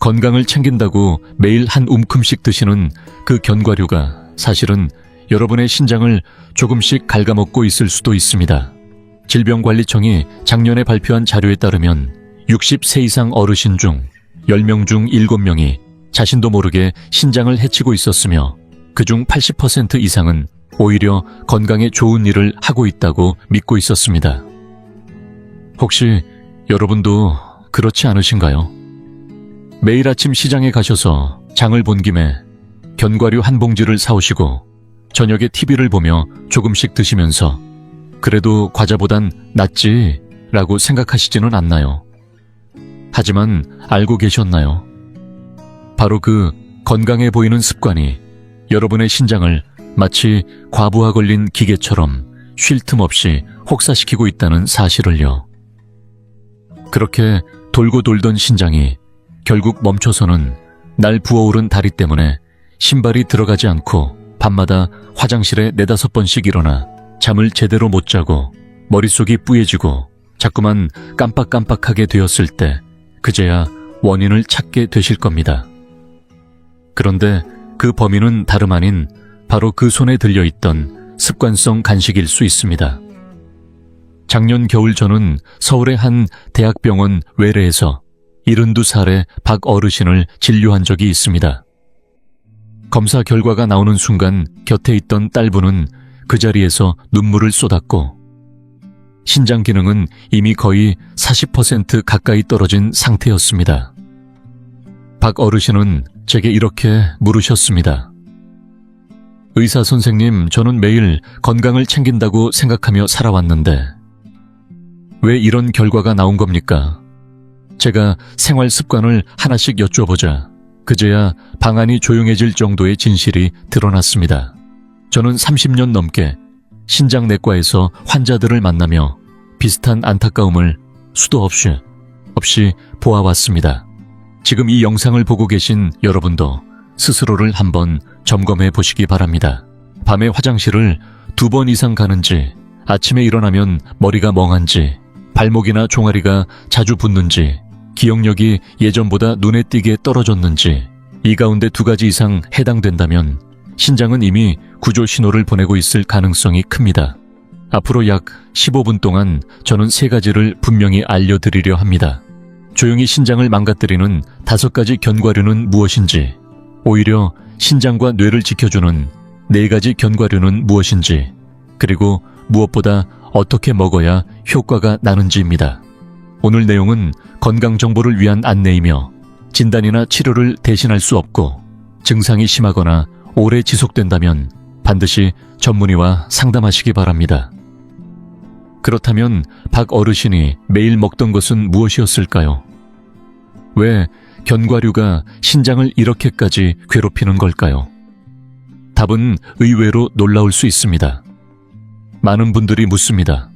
건강을 챙긴다고 매일 한 움큼씩 드시는 그 견과류가 사실은 여러분의 신장을 조금씩 갉아먹고 있을 수도 있습니다. 질병관리청이 작년에 발표한 자료에 따르면 60세 이상 어르신 중 10명 중 7명이 자신도 모르게 신장을 해치고 있었으며 그중 80% 이상은 오히려 건강에 좋은 일을 하고 있다고 믿고 있었습니다. 혹시 여러분도 그렇지 않으신가요? 매일 아침 시장에 가셔서 장을 본 김에 견과류 한 봉지를 사오시고 저녁에 TV를 보며 조금씩 드시면서 그래도 과자보단 낫지 라고 생각하시지는 않나요? 하지만 알고 계셨나요? 바로 그 건강해 보이는 습관이 여러분의 신장을 마치 과부하 걸린 기계처럼 쉴 틈 없이 혹사시키고 있다는 사실을요. 그렇게 돌고 돌던 신장이 결국 멈춰서는 날 부어오른 다리 때문에 신발이 들어가지 않고 밤마다 화장실에 4-5번씩 일어나 잠을 제대로 못 자고 머릿속이 뿌얘지고 자꾸만 깜빡깜빡하게 되었을 때 그제야 원인을 찾게 되실 겁니다. 그런데 그 범인은 다름 아닌 바로 그 손에 들려있던 습관성 간식일 수 있습니다. 작년 겨울 저는 서울의 한 대학병원 외래에서 72살의 박 어르신을 진료한 적이 있습니다. 검사 결과가 나오는 순간 곁에 있던 딸부는 그 자리에서 눈물을 쏟았고 신장 기능은 이미 거의 40% 가까이 떨어진 상태였습니다. 박 어르신은 제게 이렇게 물으셨습니다. 의사 선생님, 저는 매일 건강을 챙긴다고 생각하며 살아왔는데 왜 이런 결과가 나온 겁니까? 제가 생활 습관을 하나씩 여쭤보자 그제야 방안이 조용해질 정도의 진실이 드러났습니다. 저는 30년 넘게 신장내과에서 환자들을 만나며 비슷한 안타까움을 수도 없이 보아왔습니다. 지금 이 영상을 보고 계신 여러분도 스스로를 한번 점검해 보시기 바랍니다. 밤에 화장실을 2번 이상 가는지, 아침에 일어나면 머리가 멍한지, 발목이나 종아리가 자주 붓는지, 기억력이 예전보다 눈에 띄게 떨어졌는지, 이 가운데 2가지 이상 해당된다면 신장은 이미 구조 신호를 보내고 있을 가능성이 큽니다. 앞으로 약 15분 동안 저는 3가지를 분명히 알려드리려 합니다. 조용히 신장을 망가뜨리는 5가지 견과류는 무엇인지, 오히려 신장과 뇌를 지켜주는 4가지 견과류는 무엇인지, 그리고 무엇보다 어떻게 먹어야 효과가 나는지입니다. 오늘 내용은 건강 정보를 위한 안내이며 진단이나 치료를 대신할 수 없고 증상이 심하거나 오래 지속된다면 반드시 전문의와 상담하시기 바랍니다. 그렇다면 박 어르신이 매일 먹던 것은 무엇이었을까요? 왜 견과류가 신장을 이렇게까지 괴롭히는 걸까요? 답은 의외로 놀라울 수 있습니다. 많은 분들이 묻습니다.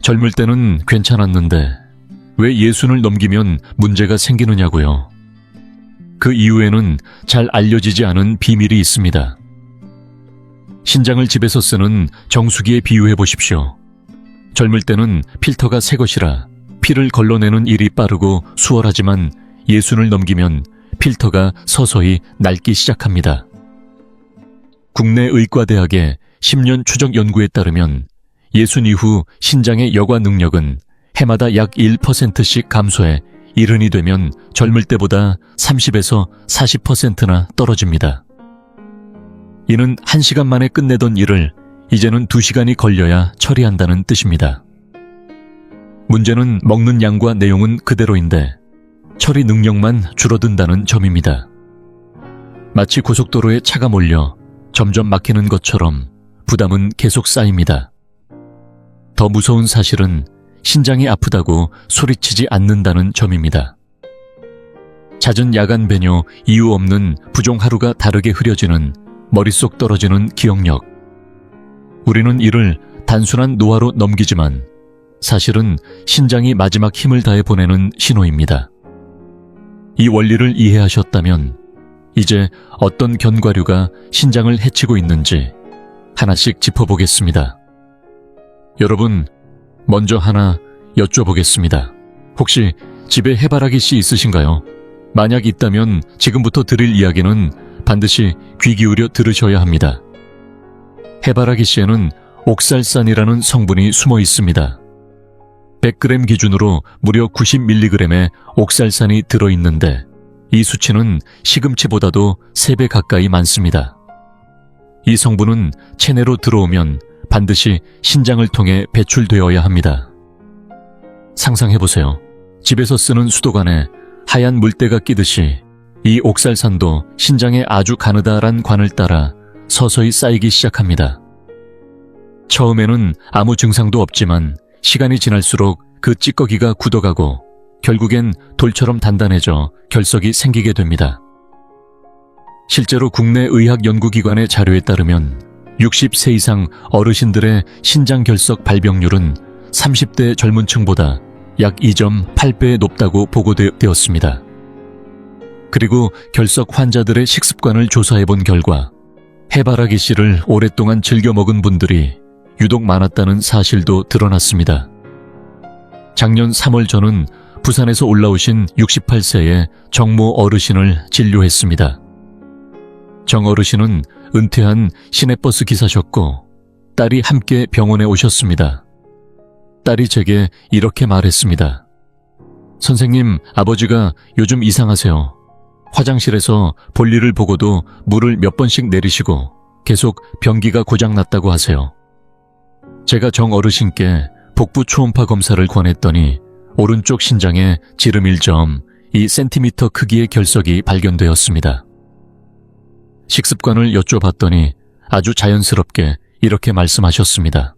젊을 때는 괜찮았는데 왜 예순을 넘기면 문제가 생기느냐고요. 그 이유에는 잘 알려지지 않은 비밀이 있습니다. 신장을 집에서 쓰는 정수기에 비유해 보십시오. 젊을 때는 필터가 새 것이라 피를 걸러내는 일이 빠르고 수월하지만 예순을 넘기면 필터가 서서히 낡기 시작합니다. 국내 의과대학의 10년 추적 연구에 따르면 예순 이후 신장의 여과 능력은 해마다 약 1%씩 감소해 이른이 되면 젊을 때보다 30에서 40%나 떨어집니다. 이는 1시간 만에 끝내던 일을 이제는 2시간이 걸려야 처리한다는 뜻입니다. 문제는 먹는 양과 내용은 그대로인데 처리 능력만 줄어든다는 점입니다. 마치 고속도로에 차가 몰려 점점 막히는 것처럼 부담은 계속 쌓입니다. 더 무서운 사실은 신장이 아프다고 소리치지 않는다는 점입니다. 잦은 야간 배뇨, 이유 없는 부종 하루가 다르게 흐려지는 머릿속 떨어지는 기억력. 우리는 이를 단순한 노화로 넘기지만 사실은 신장이 마지막 힘을 다해 보내는 신호입니다. 이 원리를 이해하셨다면 이제 어떤 견과류가 신장을 해치고 있는지 하나씩 짚어보겠습니다. 여러분, 먼저 하나 여쭤보겠습니다. 혹시 집에 해바라기 씨 있으신가요? 만약 있다면 지금부터 드릴 이야기는 반드시 귀 기울여 들으셔야 합니다. 해바라기 씨에는 옥살산이라는 성분이 숨어 있습니다. 100g 기준으로 무려 90mg의 옥살산이 들어있는데 이 수치는 시금치보다도 3배 가까이 많습니다. 이 성분은 체내로 들어오면 반드시 신장을 통해 배출되어야 합니다. 상상해보세요. 집에서 쓰는 수도관에 하얀 물때가 끼듯이 이 옥살산도 신장에 아주 가느다란 관을 따라 서서히 쌓이기 시작합니다. 처음에는 아무 증상도 없지만 시간이 지날수록 그 찌꺼기가 굳어가고 결국엔 돌처럼 단단해져 결석이 생기게 됩니다. 실제로 국내 의학연구기관의 자료에 따르면 60세 이상 어르신들의 신장 결석 발병률은 30대 젊은 층보다 약 2.8배 높다고 보고되었습니다. 그리고 결석 환자들의 식습관을 조사해 본 결과 해바라기 씨를 오랫동안 즐겨 먹은 분들이 유독 많았다는 사실도 드러났습니다. 작년 3월 저는 부산에서 올라오신 68세의 정모 어르신을 진료했습니다. 정 어르신은 은퇴한 시내버스 기사셨고 딸이 함께 병원에 오셨습니다. 딸이 제게 이렇게 말했습니다. 선생님, 아버지가 요즘 이상하세요. 화장실에서 볼일을 보고도 물을 몇 번씩 내리시고 계속 변기가 고장났다고 하세요. 제가 정 어르신께 복부 초음파 검사를 권했더니 오른쪽 신장에 지름 1.2cm 크기의 결석이 발견되었습니다. 식습관을 여쭤봤더니 아주 자연스럽게 이렇게 말씀하셨습니다.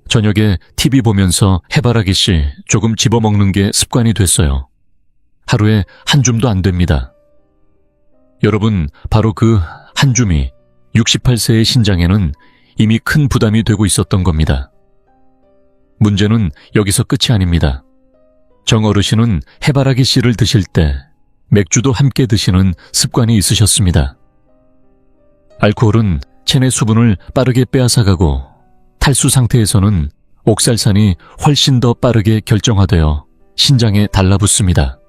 저녁에 TV 보면서 해바라기 씨 조금 집어먹는 게 습관이 됐어요. 하루에 한 줌도 안 됩니다. 여러분, 바로 그 한 줌이 68세의 신장에는 이미 큰 부담이 되고 있었던 겁니다. 문제는 여기서 끝이 아닙니다. 정 어르신은 해바라기 씨를 드실 때 맥주도 함께 드시는 습관이 있으셨습니다. 알코올은 체내 수분을 빠르게 빼앗아가고 탈수 상태에서는 옥살산이 훨씬 더 빠르게 결정화되어 신장에 달라붙습니다.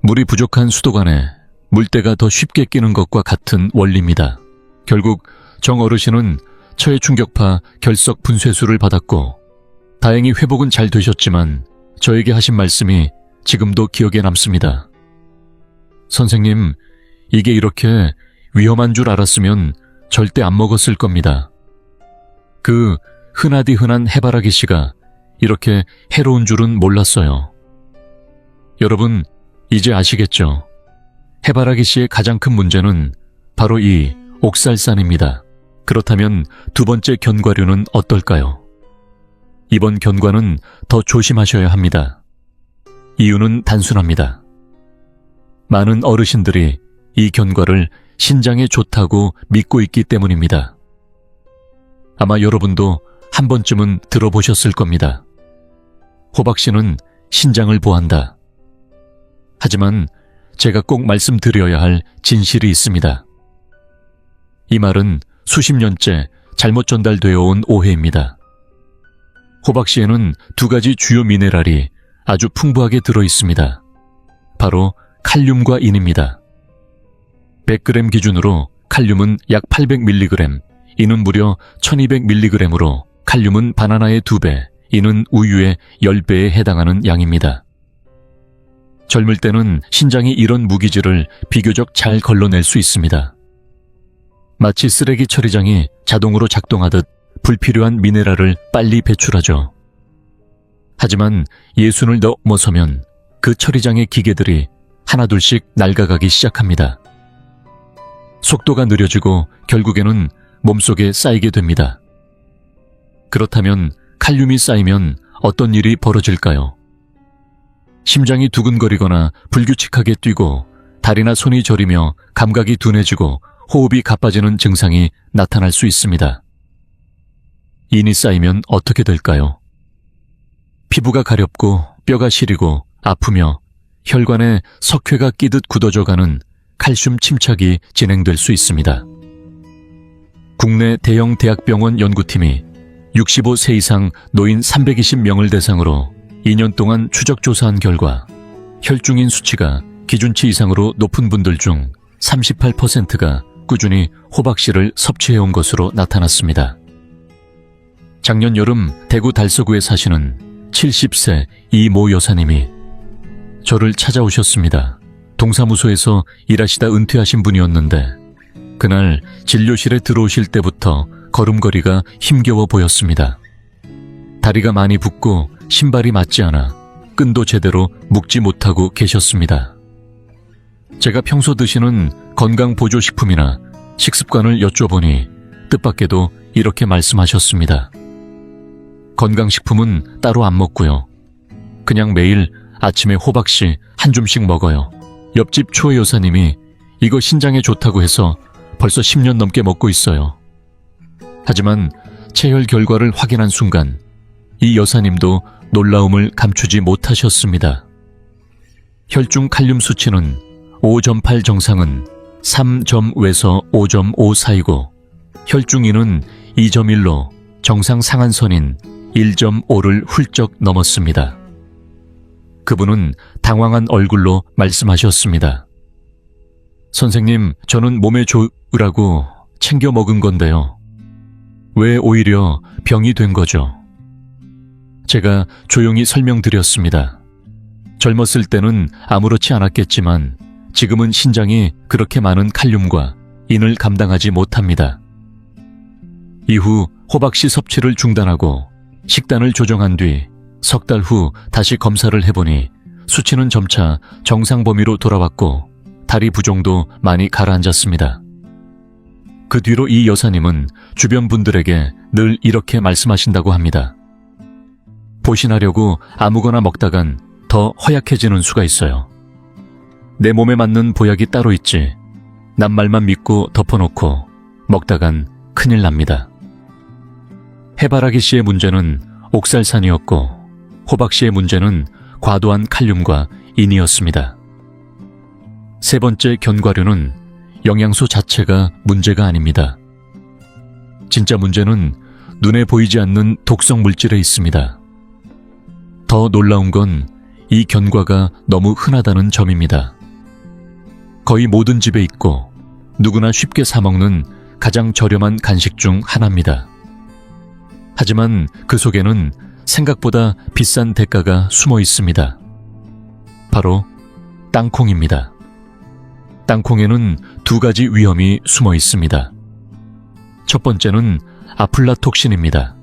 물이 부족한 수도관에 물때가 더 쉽게 끼는 것과 같은 원리입니다. 결국 정 어르신은 처해 충격파 결석 분쇄술을 받았고 다행히 회복은 잘 되셨지만 저에게 하신 말씀이 지금도 기억에 남습니다. 선생님, 이게 이렇게 위험한 줄 알았으면 절대 안 먹었을 겁니다. 그 흔하디 흔한 해바라기 씨가 이렇게 해로운 줄은 몰랐어요. 여러분, 이제 아시겠죠? 해바라기 씨의 가장 큰 문제는 바로 이 옥살산입니다. 그렇다면 두 번째 견과류는 어떨까요? 이번 견과는 더 조심하셔야 합니다. 이유는 단순합니다. 많은 어르신들이 이 견과를 신장에 좋다고 믿고 있기 때문입니다. 아마 여러분도 한 번쯤은 들어보셨을 겁니다. 호박씨는 신장을 보한다. 하지만 제가 꼭 말씀드려야 할 진실이 있습니다. 이 말은 수십 년째 잘못 전달되어 온 오해입니다. 호박씨에는 두 가지 주요 미네랄이 아주 풍부하게 들어있습니다. 바로 칼륨과 인입니다. 100g 기준으로 칼륨은 약 800mg, 인은 무려 1200mg으로 칼륨은 바나나의 2배, 인은 우유의 10배에 해당하는 양입니다. 젊을 때는 신장이 이런 무기질을 비교적 잘 걸러낼 수 있습니다. 마치 쓰레기 처리장이 자동으로 작동하듯 불필요한 미네랄을 빨리 배출하죠. 하지만 예순을 넘어서면 그 처리장의 기계들이 하나둘씩 낡아가기 시작합니다. 속도가 느려지고 결국에는 몸속에 쌓이게 됩니다. 그렇다면 칼륨이 쌓이면 어떤 일이 벌어질까요? 심장이 두근거리거나 불규칙하게 뛰고 다리나 손이 저리며 감각이 둔해지고 호흡이 가빠지는 증상이 나타날 수 있습니다. 인이 쌓이면 어떻게 될까요? 피부가 가렵고 뼈가 시리고 아프며 혈관에 석회가 끼듯 굳어져가는 칼슘 침착이 진행될 수 있습니다. 국내 대형 대학병원 연구팀이 65세 이상 노인 320명을 대상으로 2년 동안 추적 조사한 결과 혈중인 수치가 기준치 이상으로 높은 분들 중 38%가 꾸준히 호박씨를 섭취해온 것으로 나타났습니다. 작년 여름 대구 달서구에 사시는 70세 이모 여사님이 저를 찾아오셨습니다. 동사무소에서 일하시다 은퇴하신 분이었는데 그날 진료실에 들어오실 때부터 걸음걸이가 힘겨워 보였습니다. 다리가 많이 붓고 신발이 맞지 않아 끈도 제대로 묶지 못하고 계셨습니다. 제가 평소 드시는 건강보조식품이나 식습관을 여쭤보니 뜻밖에도 이렇게 말씀하셨습니다. 건강식품은 따로 안 먹고요. 그냥 매일 아침에 호박씨 한 줌씩 먹어요. 옆집 초 여사님이 이거 신장에 좋다고 해서 벌써 10년 넘게 먹고 있어요. 하지만 체혈 결과를 확인한 순간 이 여사님도 놀라움을 감추지 못하셨습니다. 혈중 칼륨 수치는 5.8 정상은 3.5에서 5.5 사이고 혈중인은 2.1로 정상 상한선인 1.5를 훌쩍 넘었습니다. 그분은 당황한 얼굴로 말씀하셨습니다. 선생님, 저는 몸에 좋으라고 챙겨 먹은 건데요. 왜 오히려 병이 된 거죠? 제가 조용히 설명드렸습니다. 젊었을 때는 아무렇지 않았겠지만 지금은 신장이 그렇게 많은 칼륨과 인을 감당하지 못합니다. 이후 호박씨 섭취를 중단하고 식단을 조정한 뒤 석 달 후 다시 검사를 해보니 수치는 점차 정상 범위로 돌아왔고 다리 부종도 많이 가라앉았습니다. 그 뒤로 이 여사님은 주변 분들에게 늘 이렇게 말씀하신다고 합니다. 보신하려고 아무거나 먹다간 더 허약해지는 수가 있어요. 내 몸에 맞는 보약이 따로 있지. 남 말만 믿고 덮어놓고 먹다간 큰일 납니다. 해바라기 씨의 문제는 옥살산이었고 호박씨의 문제는 과도한 칼륨과 인이었습니다. 세 번째 견과류는 영양소 자체가 문제가 아닙니다. 진짜 문제는 눈에 보이지 않는 독성 물질에 있습니다. 더 놀라운 건 이 견과가 너무 흔하다는 점입니다. 거의 모든 집에 있고 누구나 쉽게 사 먹는 가장 저렴한 간식 중 하나입니다. 하지만 그 속에는 생각보다 비싼 대가가 숨어 있습니다. 바로 땅콩입니다. 땅콩에는 두 가지 위험이 숨어 있습니다. 첫 번째는 아플라톡신입니다.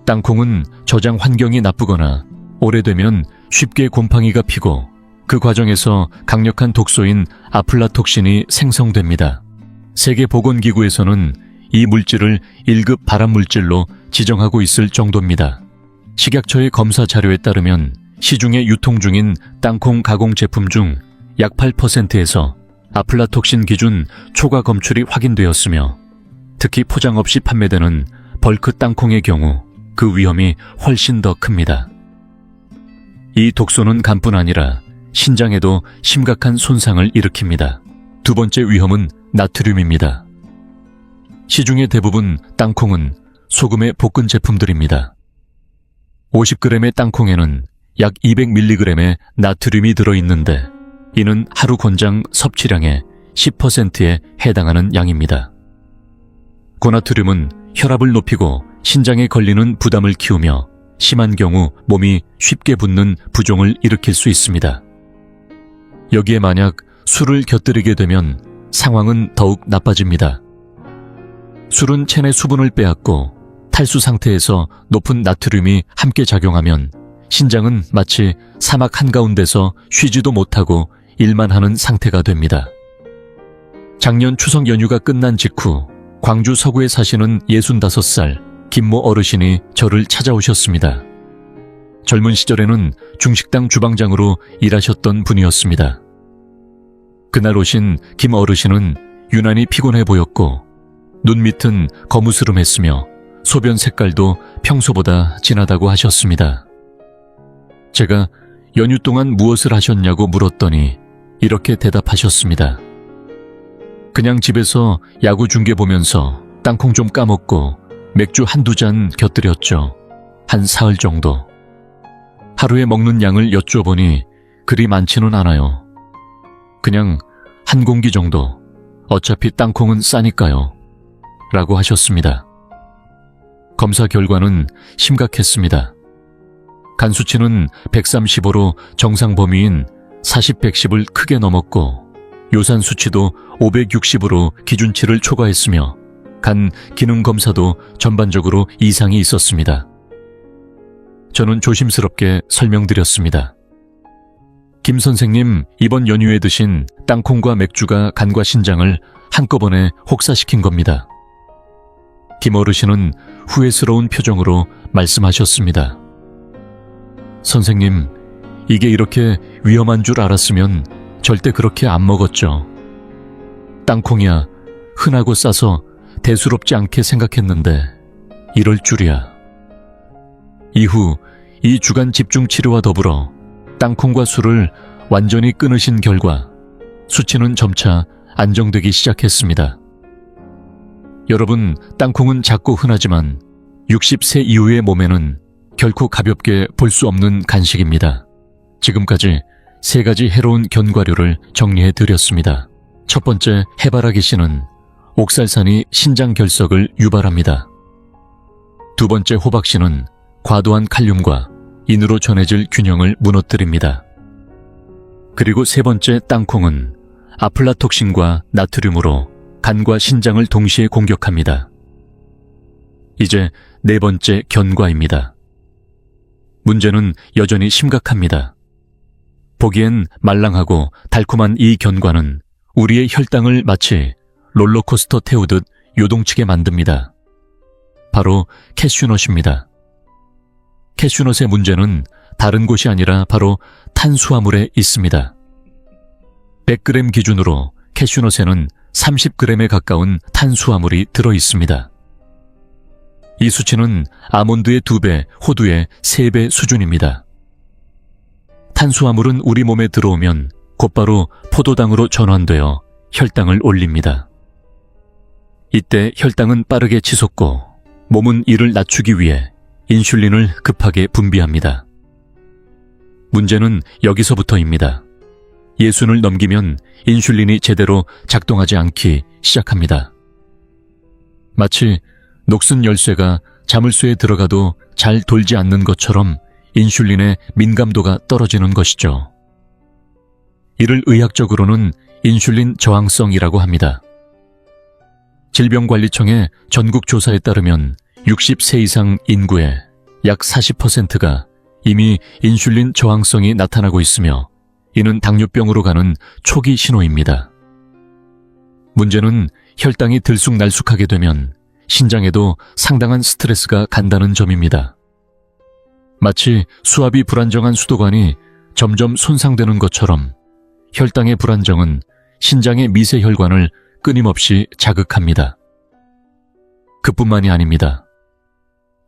땅콩은 저장 환경이 나쁘거나 오래되면 쉽게 곰팡이가 피고 그 과정에서 강력한 독소인 아플라톡신이 생성됩니다. 세계보건기구에서는 이 물질을 1급 발암물질로 지정하고 있을 정도입니다. 식약처의 검사 자료에 따르면 시중에 유통 중인 땅콩 가공 제품 중 약 8%에서 아플라톡신 기준 초과 검출이 확인되었으며 특히 포장 없이 판매되는 벌크 땅콩의 경우 그 위험이 훨씬 더 큽니다. 이 독소는 간뿐 아니라 신장에도 심각한 손상을 일으킵니다. 두 번째 위험은 나트륨입니다. 시중의 대부분 땅콩은 소금의 볶은 제품들입니다. 50g의 땅콩에는 약 200mg의 나트륨이 들어있는데 이는 하루 권장 섭취량의 10%에 해당하는 양입니다. 고나트륨은 혈압을 높이고 신장에 걸리는 부담을 키우며 심한 경우 몸이 쉽게 붓는 부종을 일으킬 수 있습니다. 여기에 만약 술을 곁들이게 되면 상황은 더욱 나빠집니다. 술은 체내 수분을 빼앗고 탈수 상태에서 높은 나트륨이 함께 작용하면 신장은 마치 사막 한가운데서 쉬지도 못하고 일만 하는 상태가 됩니다. 작년 추석 연휴가 끝난 직후 광주 서구에 사시는 65살 김모 어르신이 저를 찾아오셨습니다. 젊은 시절에는 중식당 주방장으로 일하셨던 분이었습니다. 그날 오신 김 어르신은 유난히 피곤해 보였고 눈 밑은 거무스름했으며 소변 색깔도 평소보다 진하다고 하셨습니다. 제가 연휴 동안 무엇을 하셨냐고 물었더니 이렇게 대답하셨습니다. 그냥 집에서 야구 중계 보면서 땅콩 좀 까먹고 맥주 한두 잔 곁들였죠. 한 사흘 정도. 하루에 먹는 양을 여쭤보니 그리 많지는 않아요. 그냥 한 공기 정도. 어차피 땅콩은 싸니까요. 라고 하셨습니다. 검사 결과는 심각했습니다. 간 수치는 135로 정상 범위인 40-110을 크게 넘었고 요산 수치도 560으로 기준치를 초과했으며 간 기능 검사도 전반적으로 이상이 있었습니다. 저는 조심스럽게 설명드렸습니다. 김 선생님, 이번 연휴에 드신 땅콩과 맥주가 간과 신장을 한꺼번에 혹사시킨 겁니다. 김 어르신은 후회스러운 표정으로 말씀하셨습니다. 선생님, 이게 이렇게 위험한 줄 알았으면 절대 그렇게 안 먹었죠. 땅콩이야 흔하고 싸서 대수롭지 않게 생각했는데 이럴 줄이야. 이후 2주간 집중 치료와 더불어 땅콩과 술을 완전히 끊으신 결과 수치는 점차 안정되기 시작했습니다. 여러분, 땅콩은 작고 흔하지만 60세 이후의 몸에는 결코 가볍게 볼 수 없는 간식입니다. 지금까지 3가지 해로운 견과류를 정리해 드렸습니다. 첫 번째, 해바라기 씨는 옥살산이 신장 결석을 유발합니다. 두 번째, 호박 씨는 과도한 칼륨과 인으로 전해질 균형을 무너뜨립니다. 그리고 세 번째, 땅콩은 아플라톡신과 나트륨으로 간과 신장을 동시에 공격합니다. 이제 네 번째, 견과입니다. 문제는 여전히 심각합니다. 보기엔 말랑하고 달콤한 이 견과는 우리의 혈당을 마치 롤러코스터 태우듯 요동치게 만듭니다. 바로 캐슈넛입니다. 캐슈넛의 문제는 다른 곳이 아니라 바로 탄수화물에 있습니다. 100g 기준으로 캐슈넛에는 30g에 가까운 탄수화물이 들어 있습니다. 이 수치는 아몬드의 2배, 호두의 3배 수준입니다. 탄수화물은 우리 몸에 들어오면 곧바로 포도당으로 전환되어 혈당을 올립니다. 이때 혈당은 빠르게 치솟고 몸은 이를 낮추기 위해 인슐린을 급하게 분비합니다. 문제는 여기서부터입니다. 예순을 넘기면 인슐린이 제대로 작동하지 않기 시작합니다. 마치 녹슨 열쇠가 자물쇠에 들어가도 잘 돌지 않는 것처럼 인슐린의 민감도가 떨어지는 것이죠. 이를 의학적으로는 인슐린 저항성이라고 합니다. 질병관리청의 전국 조사에 따르면 60세 이상 인구의 약 40%가 이미 인슐린 저항성이 나타나고 있으며 이는 당뇨병으로 가는 초기 신호입니다. 문제는 혈당이 들쑥날쑥하게 되면 신장에도 상당한 스트레스가 간다는 점입니다. 마치 수압이 불안정한 수도관이 점점 손상되는 것처럼 혈당의 불안정은 신장의 미세혈관을 끊임없이 자극합니다. 그뿐만이 아닙니다.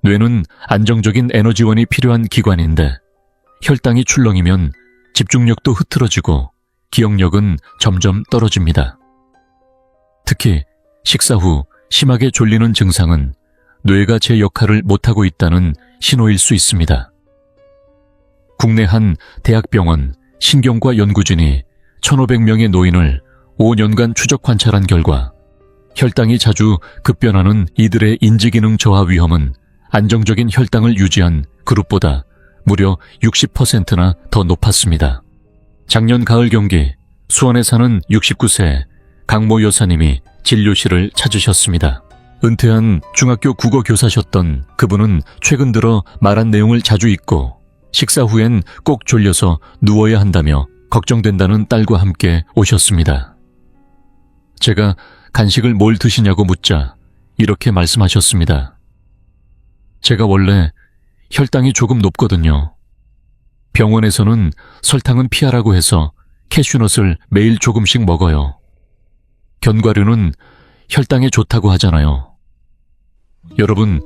뇌는 안정적인 에너지원이 필요한 기관인데 혈당이 출렁이면 집중력도 흐트러지고 기억력은 점점 떨어집니다. 특히 식사 후 심하게 졸리는 증상은 뇌가 제 역할을 못하고 있다는 신호일 수 있습니다. 국내 한 대학병원 신경과 연구진이 1,500명의 노인을 5년간 추적 관찰한 결과 혈당이 자주 급변하는 이들의 인지기능 저하 위험은 안정적인 혈당을 유지한 그룹보다 무려 60%나 더 높았습니다. 작년 가을 경기 수원에 사는 69세 강모 여사님이 진료실을 찾으셨습니다. 은퇴한 중학교 국어 교사셨던 그분은 최근 들어 말한 내용을 자주 잊고 식사 후엔 꼭 졸려서 누워야 한다며 걱정된다는 딸과 함께 오셨습니다. 제가 간식을 뭘 드시냐고 묻자 이렇게 말씀하셨습니다. 제가 원래 혈당이 조금 높거든요. 병원에서는 설탕은 피하라고 해서 캐슈넛을 매일 조금씩 먹어요. 견과류는 혈당에 좋다고 하잖아요. 여러분,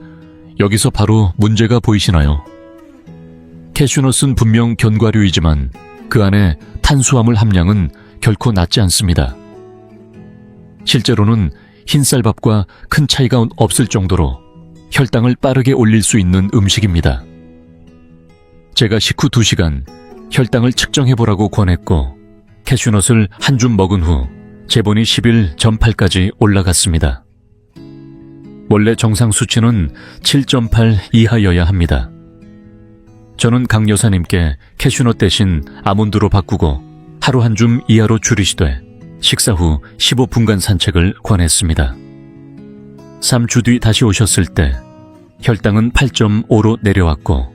여기서 바로 문제가 보이시나요? 캐슈넛은 분명 견과류이지만 그 안에 탄수화물 함량은 결코 낮지 않습니다. 실제로는 흰쌀밥과 큰 차이가 없을 정도로 혈당을 빠르게 올릴 수 있는 음식입니다. 제가 식후 2시간 혈당을 측정해보라고 권했고 캐슈넛을 한 줌 먹은 후 재본이 11.8까지 올라갔습니다. 원래 정상 수치는 7.8 이하여야 합니다. 저는 강 여사님께 캐슈넛 대신 아몬드로 바꾸고 하루 한 줌 이하로 줄이시되 식사 후 15분간 산책을 권했습니다. 3주 뒤 다시 오셨을 때 혈당은 8.5로 내려왔고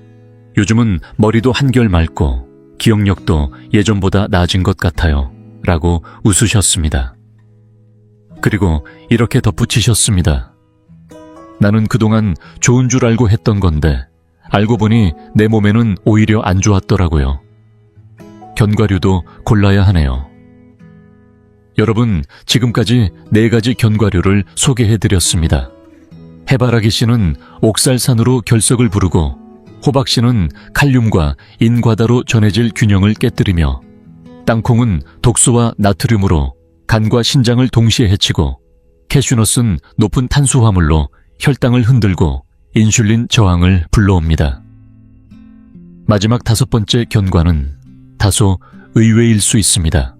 요즘은 머리도 한결 맑고 기억력도 예전보다 나아진 것 같아요 라고 웃으셨습니다. 그리고 이렇게 덧붙이셨습니다. 나는 그동안 좋은 줄 알고 했던 건데 알고 보니 내 몸에는 오히려 안 좋았더라고요. 견과류도 골라야 하네요. 여러분, 지금까지 4가지 견과류를 소개해드렸습니다. 해바라기 씨는 옥살산으로 결석을 부르고 호박 씨는 칼륨과 인과다로 전해질 균형을 깨뜨리며 땅콩은 독소와 나트륨으로 간과 신장을 동시에 해치고 캐슈넛은 높은 탄수화물로 혈당을 흔들고 인슐린 저항을 불러옵니다. 마지막 5번째 견과는 다소 의외일 수 있습니다.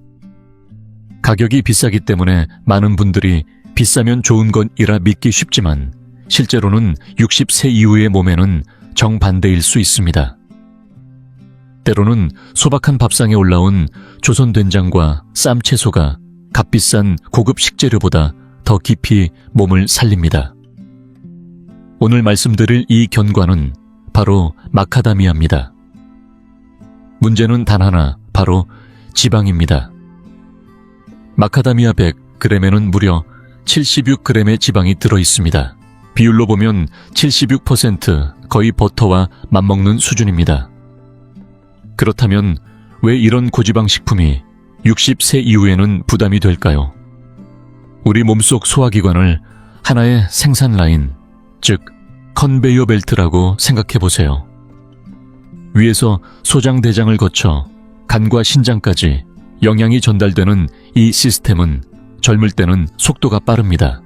가격이 비싸기 때문에 많은 분들이 비싸면 좋은 것이라 믿기 쉽지만 실제로는 60세 이후의 몸에는 정반대일 수 있습니다. 때로는 소박한 밥상에 올라온 조선된장과 쌈채소가 값비싼 고급 식재료보다 더 깊이 몸을 살립니다. 오늘 말씀드릴 이 견과는 바로 마카다미아입니다. 문제는 단 하나, 바로 지방입니다. 마카다미아 100g에는 무려 76g의 지방이 들어있습니다. 비율로 보면 76% 거의 버터와 맞먹는 수준입니다. 그렇다면 왜 이런 고지방 식품이 60세 이후에는 부담이 될까요? 우리 몸속 소화기관을 하나의 생산 라인, 즉 컨베이어 벨트라고 생각해 보세요. 위에서 소장대장을 거쳐 간과 신장까지 영양이 전달되는 이 시스템은 젊을 때는 속도가 빠릅니다.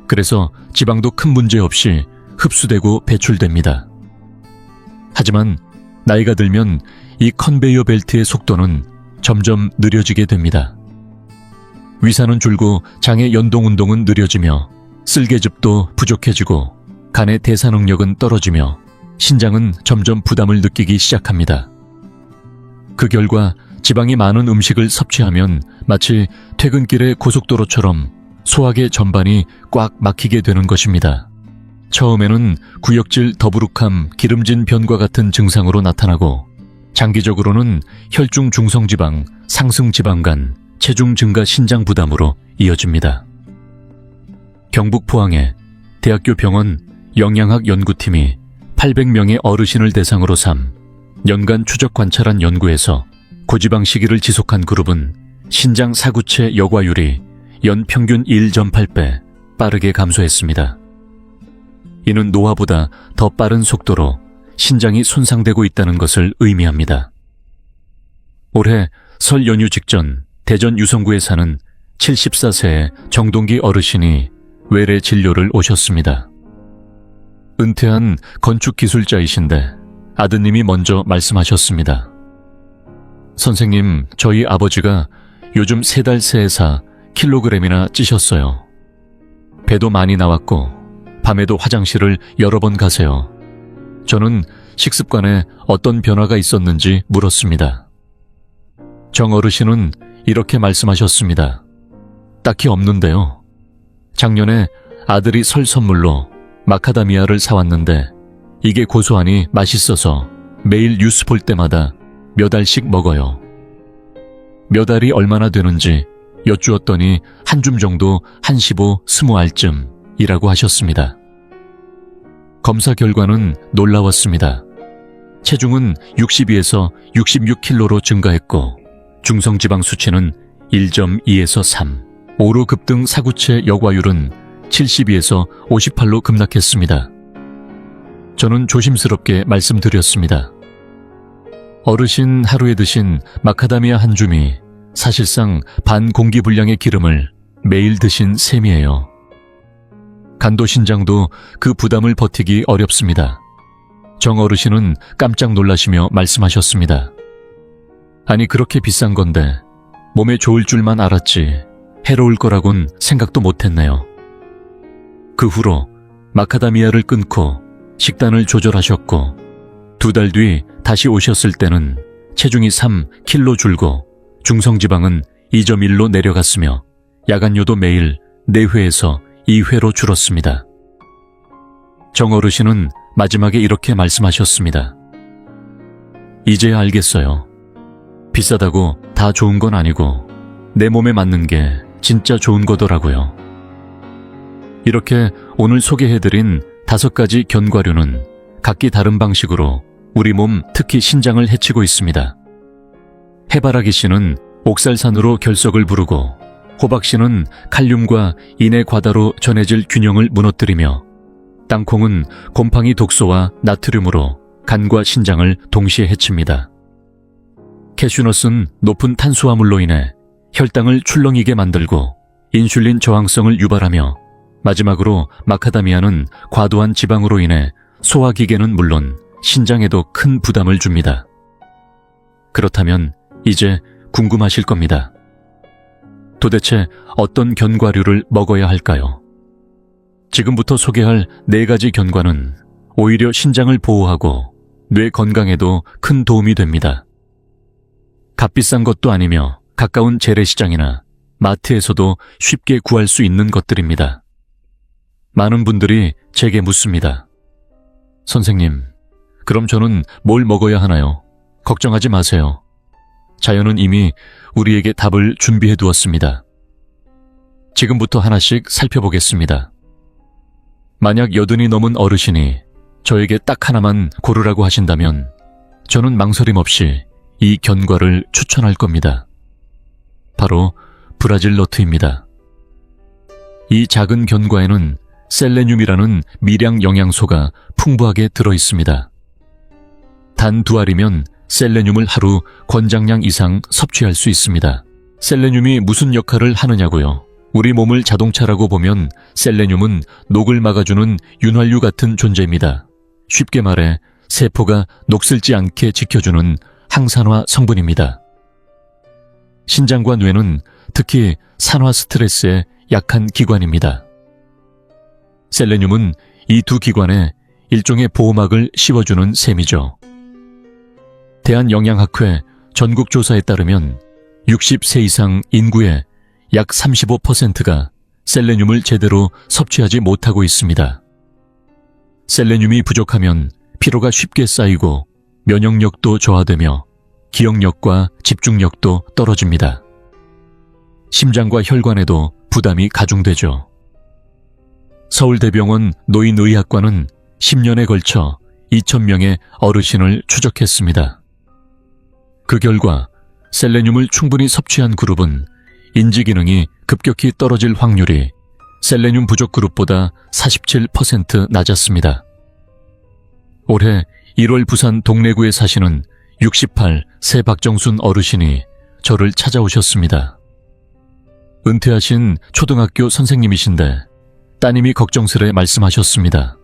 그래서 지방도 큰 문제 없이 흡수되고 배출됩니다. 하지만 나이가 들면 이 컨베이어 벨트의 속도는 점점 느려지게 됩니다. 위산은 줄고 장의 연동운동은 느려지며 쓸개즙도 부족해지고 간의 대사 능력은 떨어지며 신장은 점점 부담을 느끼기 시작합니다. 그 결과 지방이 많은 음식을 섭취하면 마치 퇴근길의 고속도로처럼 소화계 전반이 꽉 막히게 되는 것입니다. 처음에는 구역질 더부룩함, 기름진 변과 같은 증상으로 나타나고 장기적으로는 혈중 중성지방, 상승지방간, 체중 증가 신장 부담으로 이어집니다. 경북 포항의 대학교 병원 영양학 연구팀이 800명의 어르신을 대상으로 삼 연간 추적 관찰한 연구에서 고지방 시기를 지속한 그룹은 신장 사구체 여과율이 연 평균 1.8배 빠르게 감소했습니다. 이는 노화보다 더 빠른 속도로 신장이 손상되고 있다는 것을 의미합니다. 올해 설 연휴 직전 대전 유성구에 사는 74세의 정동기 어르신이 외래 진료를 오셨습니다. 은퇴한 건축기술자이신데 아드님이 먼저 말씀하셨습니다. 선생님, 저희 아버지가 요즘 3달 새에 4kg이나 찌셨어요. 배도 많이 나왔고 밤에도 화장실을 여러 번 가세요. 저는 식습관에 어떤 변화가 있었는지 물었습니다. 정 어르신은 이렇게 말씀하셨습니다. 딱히 없는데요. 작년에 아들이 설 선물로 마카다미아를 사왔는데 이게 고소하니 맛있어서 매일 뉴스 볼 때마다 몇 알씩 먹어요. 몇 알이 얼마나 되는지 여쭈었더니 한 줌 정도 한 15, 20알쯤이라고 하셨습니다. 검사 결과는 놀라웠습니다. 체중은 62에서 66kg로 증가했고 중성지방 수치는 1.2에서 3, 5로 급등 사구체 여과율은 72에서 58로 급락했습니다. 저는 조심스럽게 말씀드렸습니다. 어르신 하루에 드신 마카다미아 한 줌이 사실상 반 공기 분량의 기름을 매일 드신 셈이에요. 간도 신장도 그 부담을 버티기 어렵습니다. 정 어르신은 깜짝 놀라시며 말씀하셨습니다. 아니 그렇게 비싼 건데 몸에 좋을 줄만 알았지 해로울 거라곤 생각도 못했네요. 그 후로 마카다미아를 끊고 식단을 조절하셨고 2달 뒤 다시 오셨을 때는 체중이 3kg 줄고 중성지방은 2.1로 내려갔으며 야간요도 매일 4회에서 2회로 줄었습니다. 정 어르신은 마지막에 이렇게 말씀하셨습니다. 이제야 알겠어요. 비싸다고 다 좋은 건 아니고 내 몸에 맞는 게 진짜 좋은 거더라고요. 이렇게 오늘 소개해드린 5가지 견과류는 각기 다른 방식으로 우리 몸, 특히 신장을 해치고 있습니다. 해바라기 씨는 옥살산으로 결석을 부르고 호박 씨는 칼륨과 인의 과다로 전해질 균형을 무너뜨리며 땅콩은 곰팡이 독소와 나트륨으로 간과 신장을 동시에 해칩니다. 캐슈넛은 높은 탄수화물로 인해 혈당을 출렁이게 만들고 인슐린 저항성을 유발하며 마지막으로 마카다미아는 과도한 지방으로 인해 소화기계는 물론 신장에도 큰 부담을 줍니다. 그렇다면 이제 궁금하실 겁니다. 도대체 어떤 견과류를 먹어야 할까요? 지금부터 소개할 4가지 견과는 오히려 신장을 보호하고 뇌 건강에도 큰 도움이 됩니다. 값비싼 것도 아니며 가까운 재래시장이나 마트에서도 쉽게 구할 수 있는 것들입니다. 많은 분들이 제게 묻습니다. 선생님, 그럼 저는 뭘 먹어야 하나요? 걱정하지 마세요. 자연은 이미 우리에게 답을 준비해 두었습니다. 지금부터 하나씩 살펴보겠습니다. 만약 80이 넘은 어르신이 저에게 딱 하나만 고르라고 하신다면 저는 망설임 없이 이 견과를 추천할 겁니다. 바로 브라질 너트입니다. 이 작은 견과에는 셀레늄이라는 미량 영양소가 풍부하게 들어있습니다. 단 2알이면 셀레늄을 하루 권장량 이상 섭취할 수 있습니다. 셀레늄이 무슨 역할을 하느냐고요? 우리 몸을 자동차라고 보면 셀레늄은 녹을 막아주는 윤활유 같은 존재입니다. 쉽게 말해 세포가 녹슬지 않게 지켜주는 항산화 성분입니다. 신장과 뇌는 특히 산화 스트레스에 약한 기관입니다. 셀레늄은 이 2 기관에 일종의 보호막을 씌워주는 셈이죠. 대한영양학회 전국조사에 따르면 60세 이상 인구의 약 35%가 셀레늄을 제대로 섭취하지 못하고 있습니다. 셀레늄이 부족하면 피로가 쉽게 쌓이고 면역력도 저하되며 기억력과 집중력도 떨어집니다. 심장과 혈관에도 부담이 가중되죠. 서울대병원 노인의학과는 10년에 걸쳐 2,000명의 어르신을 추적했습니다. 그 결과 셀레늄을 충분히 섭취한 그룹은 인지기능이 급격히 떨어질 확률이 셀레늄 부족 그룹보다 47% 낮았습니다. 올해 1월 부산 동래구에 사시는 68세 박정순 어르신이 저를 찾아오셨습니다. 은퇴하신 초등학교 선생님이신데 따님이 걱정스레 말씀하셨습니다.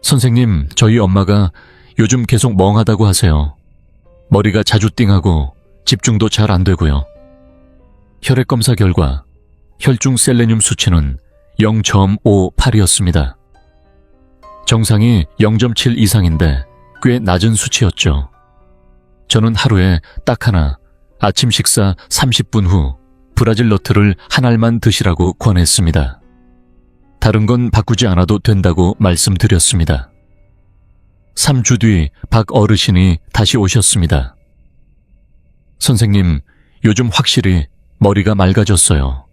선생님, 저희 엄마가 요즘 계속 멍하다고 하세요. 머리가 자주 띵하고 집중도 잘 안 되고요. 혈액검사 결과 혈중 셀레늄 수치는 0.58이었습니다. 정상이 0.7 이상인데 꽤 낮은 수치였죠. 저는 하루에 딱 하나, 아침 식사 30분 후 브라질 너트를 한 알만 드시라고 권했습니다. 다른 건 바꾸지 않아도 된다고 말씀드렸습니다. 3주 뒤 박 어르신이 다시 오셨습니다. 선생님, 요즘 확실히 머리가 맑아졌어요.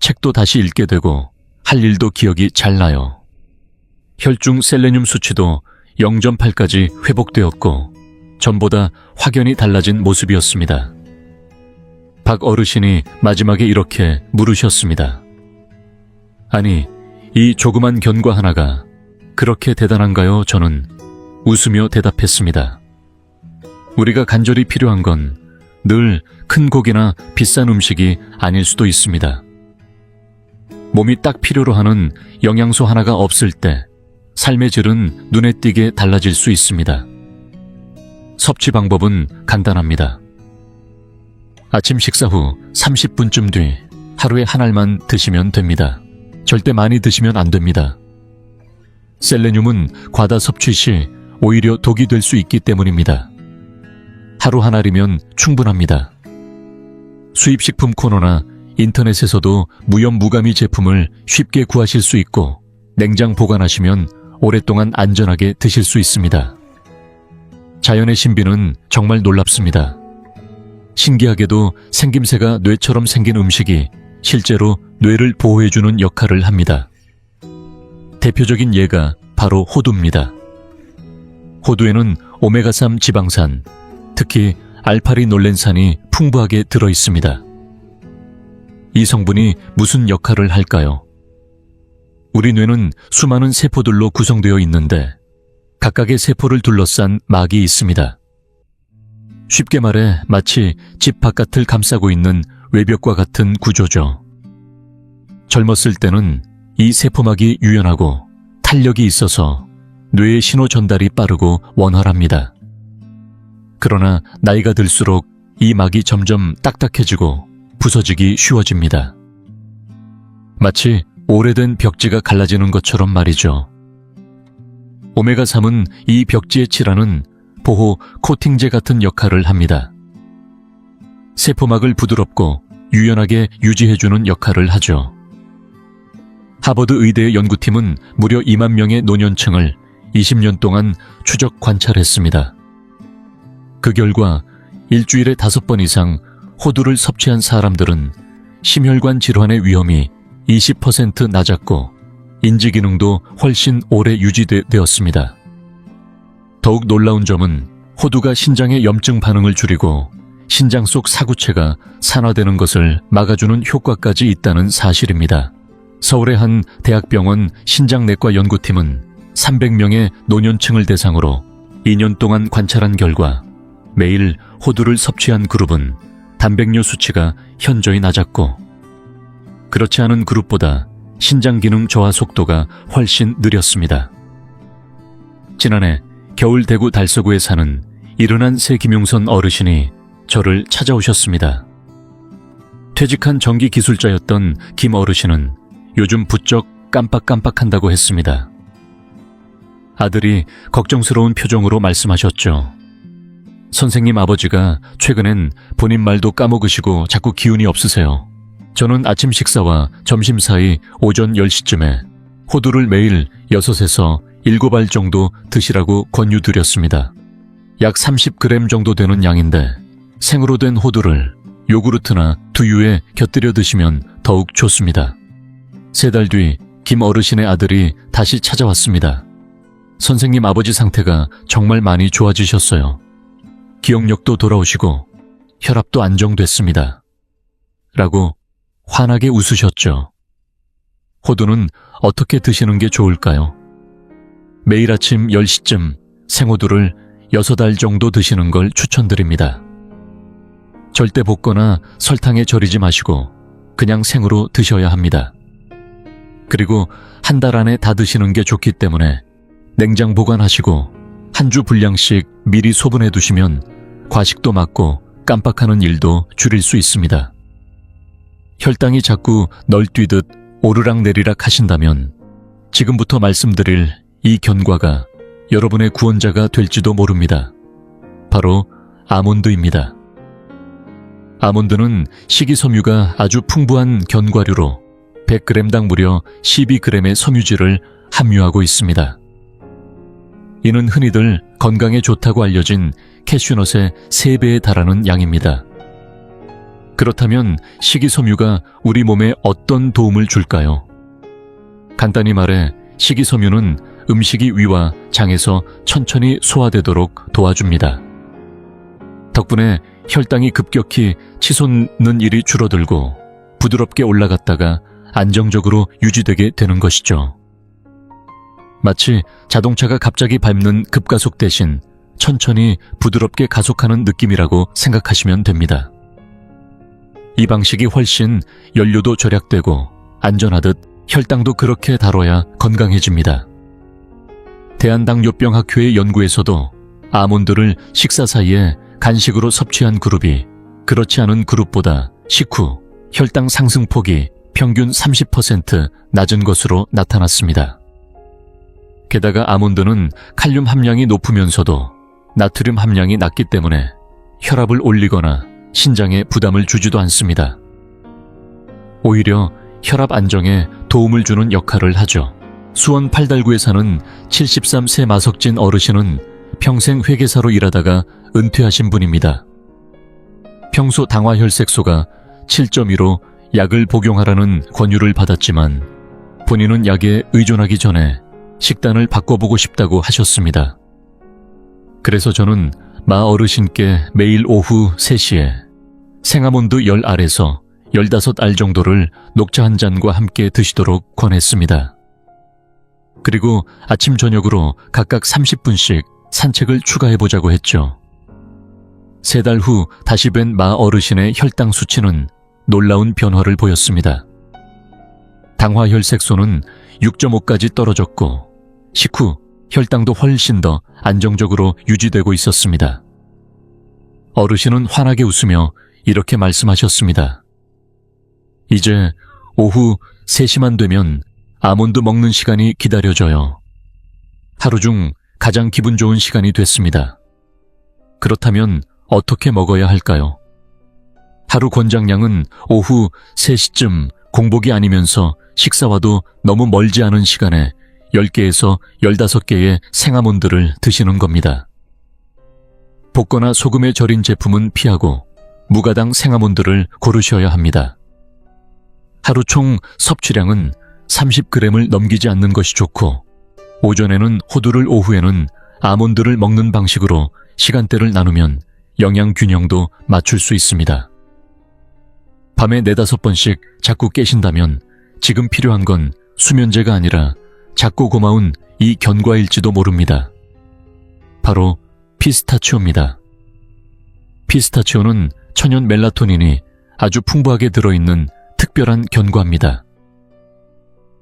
책도 다시 읽게 되고 할 일도 기억이 잘 나요. 혈중 셀레늄 수치도 0.8까지 회복되었고 전보다 확연히 달라진 모습이었습니다. 박 어르신이 마지막에 이렇게 물으셨습니다. 아니, 이 조그만 견과 하나가 그렇게 대단한가요? 저는 웃으며 대답했습니다. 우리가 간절히 필요한 건 늘 큰 고기나 비싼 음식이 아닐 수도 있습니다. 몸이 딱 필요로 하는 영양소 하나가 없을 때 삶의 질은 눈에 띄게 달라질 수 있습니다. 섭취 방법은 간단합니다. 아침 식사 후 30분쯤 뒤 하루에 한 알만 드시면 됩니다. 절대 많이 드시면 안 됩니다. 셀레늄은 과다 섭취 시 오히려 독이 될 수 있기 때문입니다. 하루 한 알이면 충분합니다. 수입식품 코너나 인터넷에서도 무염무가미 제품을 쉽게 구하실 수 있고 냉장 보관하시면 오랫동안 안전하게 드실 수 있습니다. 자연의 신비는 정말 놀랍습니다. 신기하게도 생김새가 뇌처럼 생긴 음식이 실제로 뇌를 보호해주는 역할을 합니다. 대표적인 예가 바로 호두입니다. 호두에는 오메가3 지방산, 특히 알파리놀렌산이 풍부하게 들어 있습니다. 이 성분이 무슨 역할을 할까요? 우리 뇌는 수많은 세포들로 구성되어 있는데 각각의 세포를 둘러싼 막이 있습니다. 쉽게 말해 마치 집 바깥을 감싸고 있는 외벽과 같은 구조죠. 젊었을 때는 이 세포막이 유연하고 탄력이 있어서 뇌의 신호 전달이 빠르고 원활합니다. 그러나 나이가 들수록 이 막이 점점 딱딱해지고 부서지기 쉬워집니다. 마치 오래된 벽지가 갈라지는 것처럼 말이죠. 오메가3은 이 벽지에 칠하는 보호 코팅제 같은 역할을 합니다. 세포막을 부드럽고 유연하게 유지해주는 역할을 하죠. 하버드 의대의 연구팀은 무려 2만 명의 노년층을 20년 동안 추적 관찰했습니다. 그 결과 일주일에 5번 이상 호두를 섭취한 사람들은 심혈관 질환의 위험이 20% 낮았고 인지기능도 훨씬 오래 유지되었습니다. 더욱 놀라운 점은 호두가 신장의 염증 반응을 줄이고 신장 속 사구체가 산화되는 것을 막아주는 효과까지 있다는 사실입니다. 서울의 한 대학병원 신장내과 연구팀은 300명의 노년층을 대상으로 2년 동안 관찰한 결과 매일 호두를 섭취한 그룹은 단백뇨 수치가 현저히 낮았고 그렇지 않은 그룹보다 신장 기능 저하 속도가 훨씬 느렸습니다. 지난해 겨울 대구 달서구에 사는 이른한 세김용선 어르신이 저를 찾아오셨습니다. 퇴직한 전기 기술자였던 김 어르신은 요즘 부쩍 깜빡깜빡한다고 했습니다. 아들이 걱정스러운 표정으로 말씀하셨죠. 선생님 아버지가 최근엔 본인 말도 까먹으시고 자꾸 기운이 없으세요. 저는 아침 식사와 점심 사이 오전 10시쯤에 호두를 매일 6에서 7알 정도 드시라고 권유드렸습니다. 약 30g 정도 되는 양인데 생으로 된 호두를 요구르트나 두유에 곁들여 드시면 더욱 좋습니다. 3달 뒤 김 어르신의 아들이 다시 찾아왔습니다. 선생님 아버지 상태가 정말 많이 좋아지셨어요. 기억력도 돌아오시고 혈압도 안정됐습니다. 라고 환하게 웃으셨죠. 호두는 어떻게 드시는 게 좋을까요? 매일 아침 10시쯤 생호두를 6알 정도 드시는 걸 추천드립니다. 절대 볶거나 설탕에 절이지 마시고 그냥 생으로 드셔야 합니다. 그리고 한 달 안에 다 드시는 게 좋기 때문에 냉장 보관하시고 한 주 분량씩 미리 소분해 두시면 과식도 막고 깜빡하는 일도 줄일 수 있습니다. 혈당이 자꾸 널뛰듯 오르락내리락 하신다면 지금부터 말씀드릴 이 견과가 여러분의 구원자가 될지도 모릅니다. 바로 아몬드입니다. 아몬드는 식이섬유가 아주 풍부한 견과류로 100g당 무려 12g의 섬유질을 함유하고 있습니다. 이는 흔히들 건강에 좋다고 알려진 캐슈넛의 3배에 달하는 양입니다. 그렇다면 식이섬유가 우리 몸에 어떤 도움을 줄까요? 간단히 말해 식이섬유는 음식이 위와 장에서 천천히 소화되도록 도와줍니다. 덕분에 혈당이 급격히 치솟는 일이 줄어들고 부드럽게 올라갔다가 안정적으로 유지되게 되는 것이죠. 마치 자동차가 갑자기 밟는 급가속 대신 천천히 부드럽게 가속하는 느낌이라고 생각하시면 됩니다. 이 방식이 훨씬 연료도 절약되고 안전하듯 혈당도 그렇게 다뤄야 건강해집니다. 대한당뇨병학회의 연구에서도 아몬드를 식사 사이에 간식으로 섭취한 그룹이 그렇지 않은 그룹보다 식후 혈당 상승폭이 평균 30% 낮은 것으로 나타났습니다. 게다가 아몬드는 칼륨 함량이 높으면서도 나트륨 함량이 낮기 때문에 혈압을 올리거나 신장에 부담을 주지도 않습니다. 오히려 혈압 안정에 도움을 주는 역할을 하죠. 수원 팔달구에 사는 73세 마석진 어르신은 평생 회계사로 일하다가 은퇴하신 분입니다. 평소 당화혈색소가 7.2로 약을 복용하라는 권유를 받았지만 본인은 약에 의존하기 전에 식단을 바꿔보고 싶다고 하셨습니다. 그래서 저는 마 어르신께 매일 오후 3시에 생아몬드 10알에서 15알 정도를 녹차 한 잔과 함께 드시도록 권했습니다. 그리고 아침 저녁으로 각각 30분씩 산책을 추가해보자고 했죠. 3달 후 다시 뵌 마 어르신의 혈당 수치는 놀라운 변화를 보였습니다. 당화혈색소는 6.5까지 떨어졌고 식후 혈당도 훨씬 더 안정적으로 유지되고 있었습니다. 어르신은 환하게 웃으며 이렇게 말씀하셨습니다. 이제 오후 3시만 되면 아몬드 먹는 시간이 기다려져요. 하루 중 가장 기분 좋은 시간이 됐습니다. 그렇다면 어떻게 먹어야 할까요? 하루 권장량은 오후 3시쯤 공복이 아니면서 식사와도 너무 멀지 않은 시간에 10개에서 15개의 생아몬드를 드시는 겁니다. 볶거나 소금에 절인 제품은 피하고 무가당 생아몬드를 고르셔야 합니다. 하루 총 섭취량은 30g을 넘기지 않는 것이 좋고 오전에는 호두를 오후에는 아몬드를 먹는 방식으로 시간대를 나누면 영양 균형도 맞출 수 있습니다. 밤에 4-5번씩 자꾸 깨신다면 지금 필요한 건 수면제가 아니라 작고 고마운 이 견과일지도 모릅니다. 바로 피스타치오입니다. 피스타치오는 천연 멜라토닌이 아주 풍부하게 들어있는 특별한 견과입니다.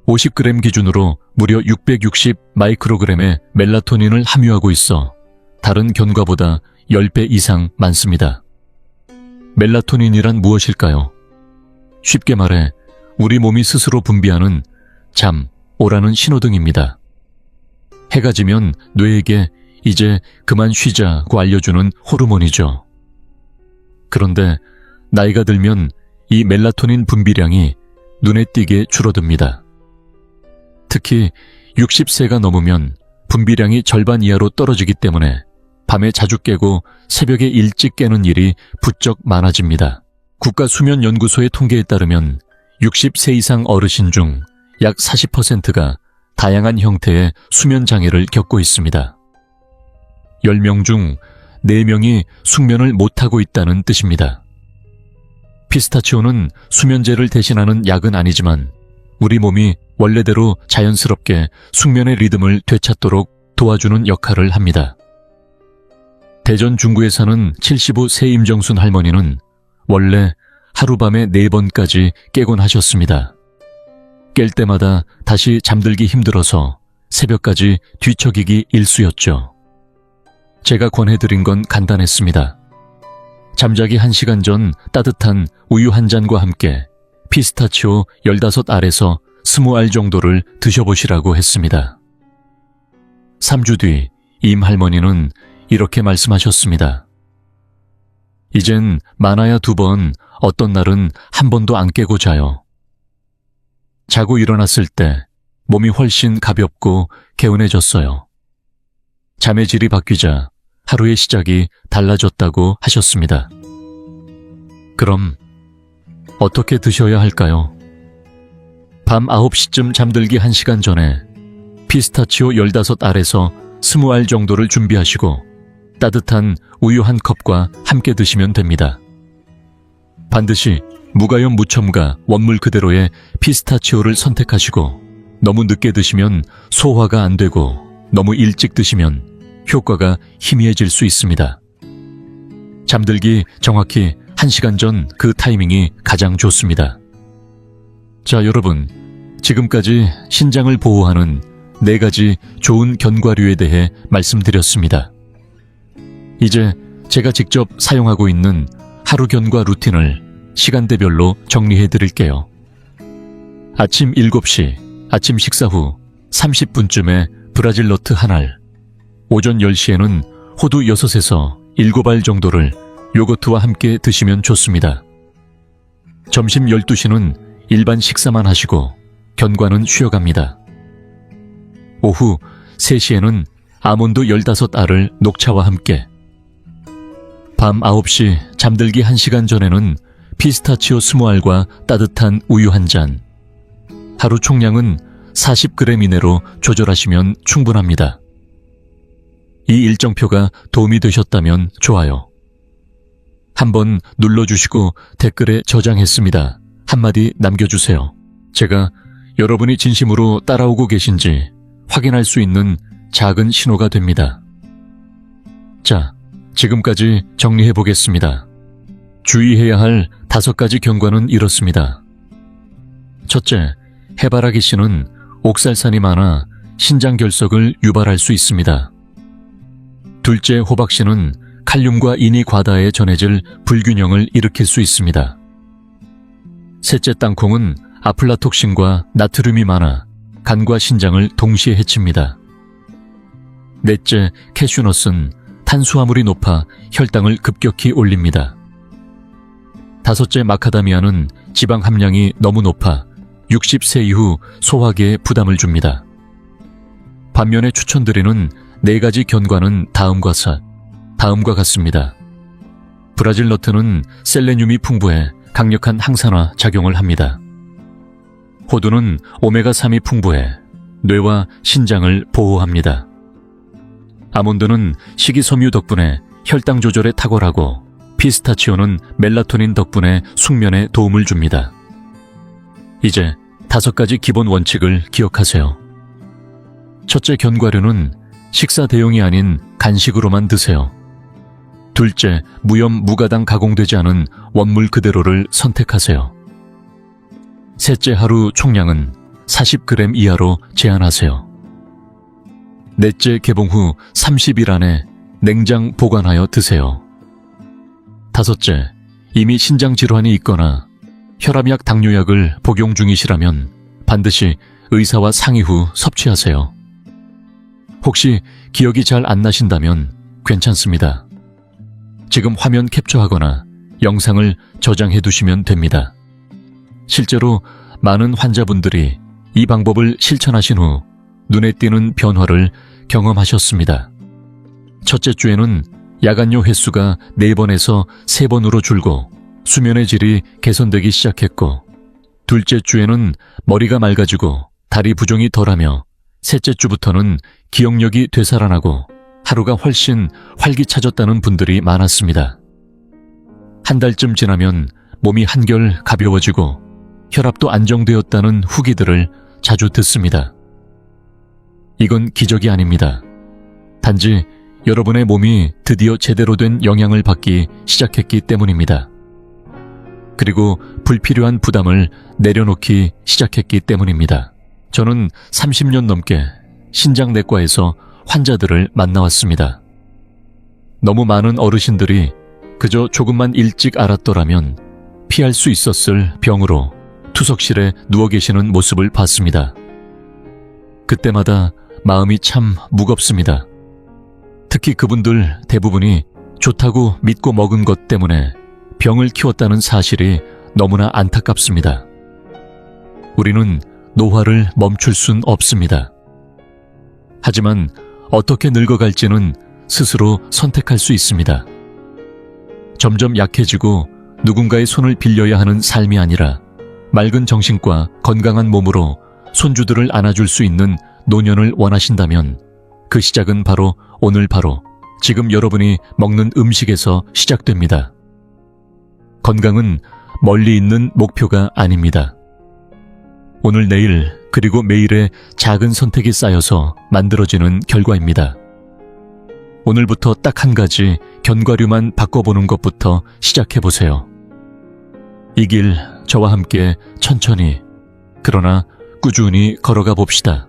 50g 기준으로 무려 660 마이크로그램의 멜라토닌을 함유하고 있어 다른 견과보다 10배 이상 많습니다. 멜라토닌이란 무엇일까요? 쉽게 말해 우리 몸이 스스로 분비하는 잠, 오라는 신호등입니다. 해가 지면 뇌에게 이제 그만 쉬자고 알려주는 호르몬이죠. 그런데 나이가 들면 이 멜라토닌 분비량이 눈에 띄게 줄어듭니다. 특히 60세가 넘으면 분비량이 절반 이하로 떨어지기 때문에 밤에 자주 깨고 새벽에 일찍 깨는 일이 부쩍 많아집니다. 국가수면연구소의 통계에 따르면 60세 이상 어르신 중 약 40%가 다양한 형태의 수면장애를 겪고 있습니다. 10명 중 4명이 숙면을 못하고 있다는 뜻입니다. 피스타치오는 수면제를 대신하는 약은 아니지만 우리 몸이 원래대로 자연스럽게 숙면의 리듬을 되찾도록 도와주는 역할을 합니다. 대전 중구에 사는 75세 임정순 할머니는 원래 하룻밤에 4번까지 깨곤 하셨습니다. 깰 때마다 다시 잠들기 힘들어서 새벽까지 뒤척이기 일쑤였죠. 제가 권해드린 건 간단했습니다. 잠자기 1시간 전 따뜻한 우유 한 잔과 함께 피스타치오 15알에서 20알 정도를 드셔보시라고 했습니다. 3주 뒤 임 할머니는 이렇게 말씀하셨습니다. 이젠 많아야 2번, 어떤 날은 1번도 안 깨고 자요. 자고 일어났을 때 몸이 훨씬 가볍고 개운해졌어요. 잠의 질이 바뀌자 하루의 시작이 달라졌다고 하셨습니다. 그럼 어떻게 드셔야 할까요? 밤 9시쯤 잠들기 1시간 전에 피스타치오 15알에서 20알 정도를 준비하시고 따뜻한 우유 한 컵과 함께 드시면 됩니다. 반드시 무가염 무첨가 원물 그대로의 피스타치오를 선택하시고 너무 늦게 드시면 소화가 안 되고 너무 일찍 드시면 효과가 희미해질 수 있습니다. 잠들기 정확히 1시간 전 그 타이밍이 가장 좋습니다. 자, 여러분, 지금까지 신장을 보호하는 4가지 좋은 견과류에 대해 말씀드렸습니다. 이제 제가 직접 사용하고 있는 하루 견과 루틴을 시간대별로 정리해 드릴게요. 아침 7시, 아침 식사 후 30분쯤에 브라질 너트 한 알, 오전 10시에는 호두 6에서 7알 정도를 요거트와 함께 드시면 좋습니다. 점심 12시는 일반 식사만 하시고 견과는 쉬어갑니다. 오후 3시에는 아몬드 15알을 녹차와 함께, 밤 9시 잠들기 1시간 전에는 피스타치오 20알과 따뜻한 우유 한 잔, 하루 총량은 40g 이내로 조절하시면 충분합니다. 이 일정표가 도움이 되셨다면 좋아요. 한번 눌러주시고 댓글에 저장했습니다. 한마디 남겨주세요. 제가 여러분이 진심으로 따라오고 계신지 확인할 수 있는 작은 신호가 됩니다. 자, 지금까지 정리해 보겠습니다. 주의해야 할 5가지 경과는 이렇습니다. 첫째, 해바라기 씨는 옥살산이 많아 신장 결석을 유발할 수 있습니다. 둘째, 호박 씨는 칼륨과 인이 과다에 전해질 불균형을 일으킬 수 있습니다. 셋째, 땅콩은 아플라톡신과 나트륨이 많아 간과 신장을 동시에 해칩니다. 넷째, 캐슈넛은 탄수화물이 높아 혈당을 급격히 올립니다. 다섯째, 마카다미아는 지방 함량이 너무 높아 60세 이후 소화기에 부담을 줍니다. 반면에 추천드리는 4가지 견과는 다음과 같습니다. 브라질 너트는 셀레늄이 풍부해 강력한 항산화 작용을 합니다. 호두는 오메가3이 풍부해 뇌와 신장을 보호합니다. 아몬드는 식이섬유 덕분에 혈당 조절에 탁월하고, 피스타치오는 멜라토닌 덕분에 숙면에 도움을 줍니다. 이제 5가지 기본 원칙을 기억하세요. 첫째, 견과류는 식사 대용이 아닌 간식으로만 드세요. 둘째, 무염 무가당 가공되지 않은 원물 그대로를 선택하세요. 셋째, 하루 총량은 40g 이하로 제한하세요. 넷째, 개봉 후 30일 안에 냉장 보관하여 드세요. 다섯째, 이미 신장 질환이 있거나 혈압약, 당뇨약을 복용 중이시라면 반드시 의사와 상의 후 섭취하세요. 혹시 기억이 잘 안 나신다면 괜찮습니다. 지금 화면 캡처하거나 영상을 저장해 두시면 됩니다. 실제로 많은 환자분들이 이 방법을 실천하신 후 눈에 띄는 변화를 경험하셨습니다. 첫째 주에는 야간요 횟수가 4번에서 3번으로 줄고 수면의 질이 개선되기 시작했고, 둘째 주에는 머리가 맑아지고 다리 부종이 덜하며, 셋째 주부터는 기억력이 되살아나고 하루가 훨씬 활기차졌다는 분들이 많았습니다. 한 달쯤 지나면 몸이 한결 가벼워지고 혈압도 안정되었다는 후기들을 자주 듣습니다. 이건 기적이 아닙니다. 단지 여러분의 몸이 드디어 제대로 된 영향을 받기 시작했기 때문입니다. 그리고 불필요한 부담을 내려놓기 시작했기 때문입니다. 저는 30년 넘게 신장내과에서 환자들을 만나왔습니다. 너무 많은 어르신들이 그저 조금만 일찍 알았더라면 피할 수 있었을 병으로 투석실에 누워 계시는 모습을 봤습니다. 그때마다 마음이 참 무겁습니다. 특히 그분들 대부분이 좋다고 믿고 먹은 것 때문에 병을 키웠다는 사실이 너무나 안타깝습니다. 우리는 노화를 멈출 순 없습니다. 하지만 어떻게 늙어갈지는 스스로 선택할 수 있습니다. 점점 약해지고 누군가의 손을 빌려야 하는 삶이 아니라 맑은 정신과 건강한 몸으로 손주들을 안아줄 수 있는 노년을 원하신다면 그 시작은 바로 오늘, 바로 지금 여러분이 먹는 음식에서 시작됩니다. 건강은 멀리 있는 목표가 아닙니다. 오늘, 내일, 그리고 매일의 작은 선택이 쌓여서 만들어지는 결과입니다. 오늘부터 딱 한 가지 견과류만 바꿔보는 것부터 시작해보세요. 이 길 저와 함께 천천히, 그러나 꾸준히 걸어가 봅시다.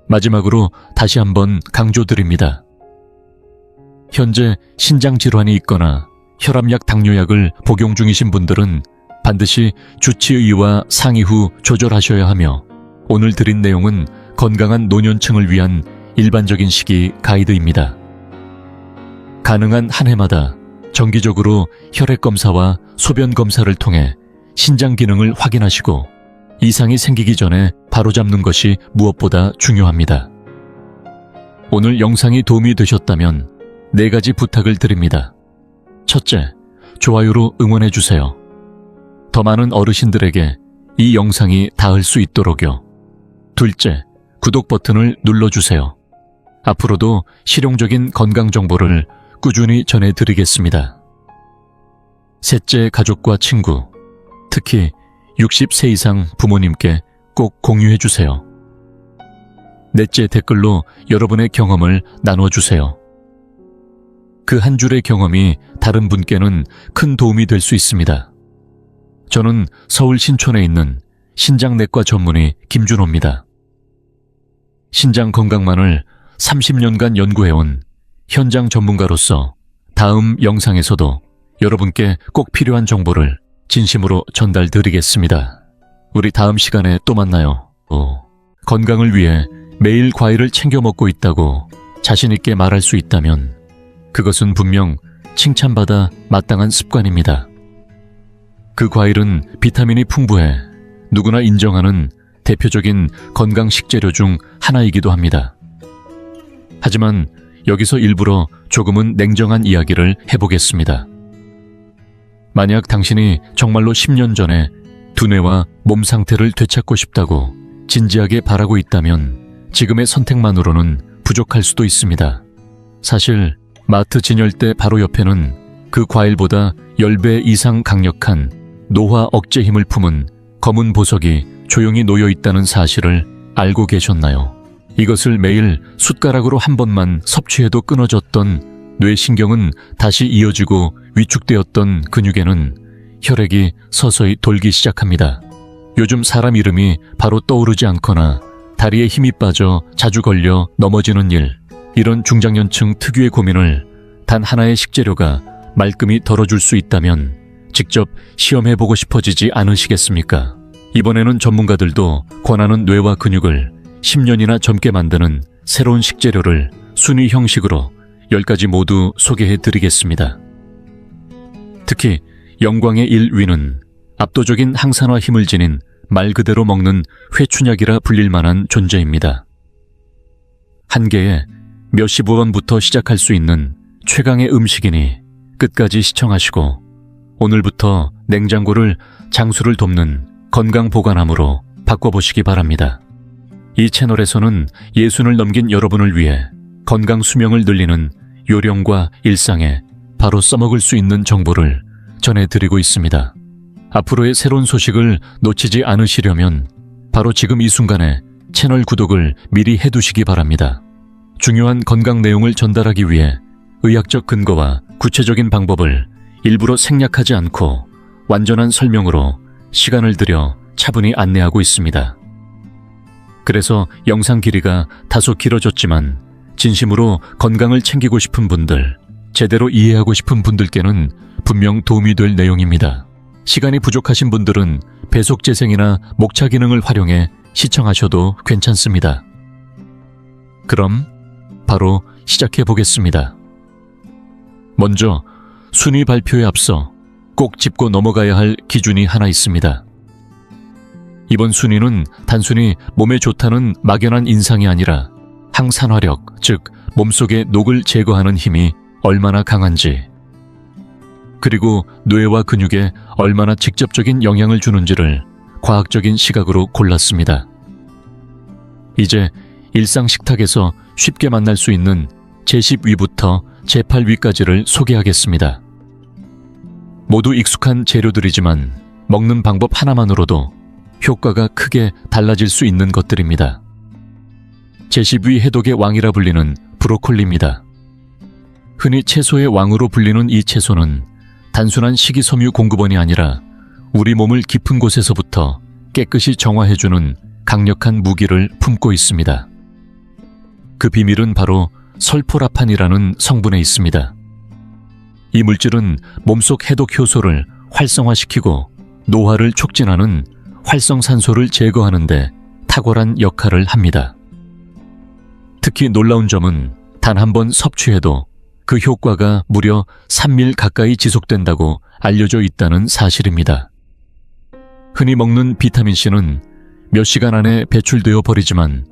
마지막으로 다시 한번 강조드립니다. 현재 신장 질환이 있거나 혈압약, 당뇨약을 복용 중이신 분들은 반드시 주치의와 상의 후 조절하셔야 하며, 오늘 드린 내용은 건강한 노년층을 위한 일반적인 식이 가이드입니다. 가능한 한 해마다 정기적으로 혈액 검사와 소변 검사를 통해 신장 기능을 확인하시고 이상이 생기기 전에 바로잡는 것이 무엇보다 중요합니다. 오늘 영상이 도움이 되셨다면 4가지 부탁을 드립니다. 첫째, 좋아요로 응원해주세요. 더 많은 어르신들에게 이 영상이 닿을 수 있도록요. 둘째, 구독 버튼을 눌러주세요. 앞으로도 실용적인 건강 정보를 꾸준히 전해드리겠습니다. 셋째, 가족과 친구, 특히 60세 이상 부모님께 꼭 공유해주세요. 넷째, 댓글로 여러분의 경험을 나눠주세요. 그 한 줄의 경험이 다른 분께는 큰 도움이 될 수 있습니다. 저는 서울 신촌에 있는 신장내과 전문의 김준호입니다. 신장 건강만을 30년간 연구해온 현장 전문가로서 다음 영상에서도 여러분께 꼭 필요한 정보를 진심으로 전달드리겠습니다. 우리 다음 시간에 또 만나요. 건강을 위해 매일 과일을 챙겨 먹고 있다고 자신있게 말할 수 있다면 그것은 분명 칭찬받아 마땅한 습관입니다. 그 과일은 비타민이 풍부해 누구나 인정하는 대표적인 건강 식재료 중 하나이기도 합니다. 하지만 여기서 일부러 조금은 냉정한 이야기를 해보겠습니다. 만약 당신이 정말로 10년 전에 두뇌와 몸 상태를 되찾고 싶다고 진지하게 바라고 있다면 지금의 선택만으로는 부족할 수도 있습니다. 사실 마트 진열대 바로 옆에는 그 과일보다 10배 이상 강력한 노화 억제 힘을 품은 검은 보석이 조용히 놓여 있다는 사실을 알고 계셨나요? 이것을 매일 숟가락으로 한 번만 섭취해도 끊어졌던 뇌신경은 다시 이어지고 위축되었던 근육에는 혈액이 서서히 돌기 시작합니다. 요즘 사람 이름이 바로 떠오르지 않거나 다리에 힘이 빠져 자주 걸려 넘어지는 일, 이런 중장년층 특유의 고민을 단 하나의 식재료가 말끔히 덜어줄 수 있다면 직접 시험해보고 싶어지지 않으시겠습니까? 이번에는 전문가들도 권하는 뇌와 근육을 10년이나 젊게 만드는 새로운 식재료를 순위 형식으로 10가지 모두 소개해드리겠습니다. 특히 영광의 1위는 압도적인 항산화 힘을 지닌 말 그대로 먹는 회춘약이라 불릴 만한 존재입니다. 한 개에 몇십 원부터 시작할 수 있는 최강의 음식이니 끝까지 시청하시고 오늘부터 냉장고를 장수를 돕는 건강 보관함으로 바꿔보시기 바랍니다. 이 채널에서는 60을 넘긴 여러분을 위해 건강 수명을 늘리는 요령과 일상에 바로 써먹을 수 있는 정보를 전해드리고 있습니다. 앞으로의 새로운 소식을 놓치지 않으시려면 바로 지금 이 순간에 채널 구독을 미리 해두시기 바랍니다. 중요한 건강 내용을 전달하기 위해 의학적 근거와 구체적인 방법을 일부러 생략하지 않고 완전한 설명으로 시간을 들여 차분히 안내하고 있습니다. 그래서 영상 길이가 다소 길어졌지만 진심으로 건강을 챙기고 싶은 분들, 제대로 이해하고 싶은 분들께는 분명 도움이 될 내용입니다. 시간이 부족하신 분들은 배속 재생이나 목차 기능을 활용해 시청하셔도 괜찮습니다. 그럼 바로 시작해 보겠습니다. 먼저 순위 발표에 앞서 꼭 짚고 넘어가야 할 기준이 하나 있습니다. 이번 순위는 단순히 몸에 좋다는 막연한 인상이 아니라 항산화력, 즉 몸속의 녹을 제거하는 힘이 얼마나 강한지, 그리고 뇌와 근육에 얼마나 직접적인 영향을 주는지를 과학적인 시각으로 골랐습니다. 이제 일상 식탁에서 쉽게 만날 수 있는 제10위부터 제8위까지를 소개하겠습니다. 모두 익숙한 재료들이지만 먹는 방법 하나만으로도 효과가 크게 달라질 수 있는 것들입니다. 제10위 해독의 왕이라 불리는 브로콜리입니다. 흔히 채소의 왕으로 불리는 이 채소는 단순한 식이섬유 공급원이 아니라 우리 몸을 깊은 곳에서부터 깨끗이 정화해주는 강력한 무기를 품고 있습니다. 그 비밀은 바로 설포라판이라는 성분에 있습니다. 이 물질은 몸속 해독 효소를 활성화시키고 노화를 촉진하는 활성산소를 제거하는 데 탁월한 역할을 합니다. 특히 놀라운 점은 단 한 번 섭취해도 그 효과가 무려 3일 가까이 지속된다고 알려져 있다는 사실입니다. 흔히 먹는 비타민C는 몇 시간 안에 배출되어 버리지만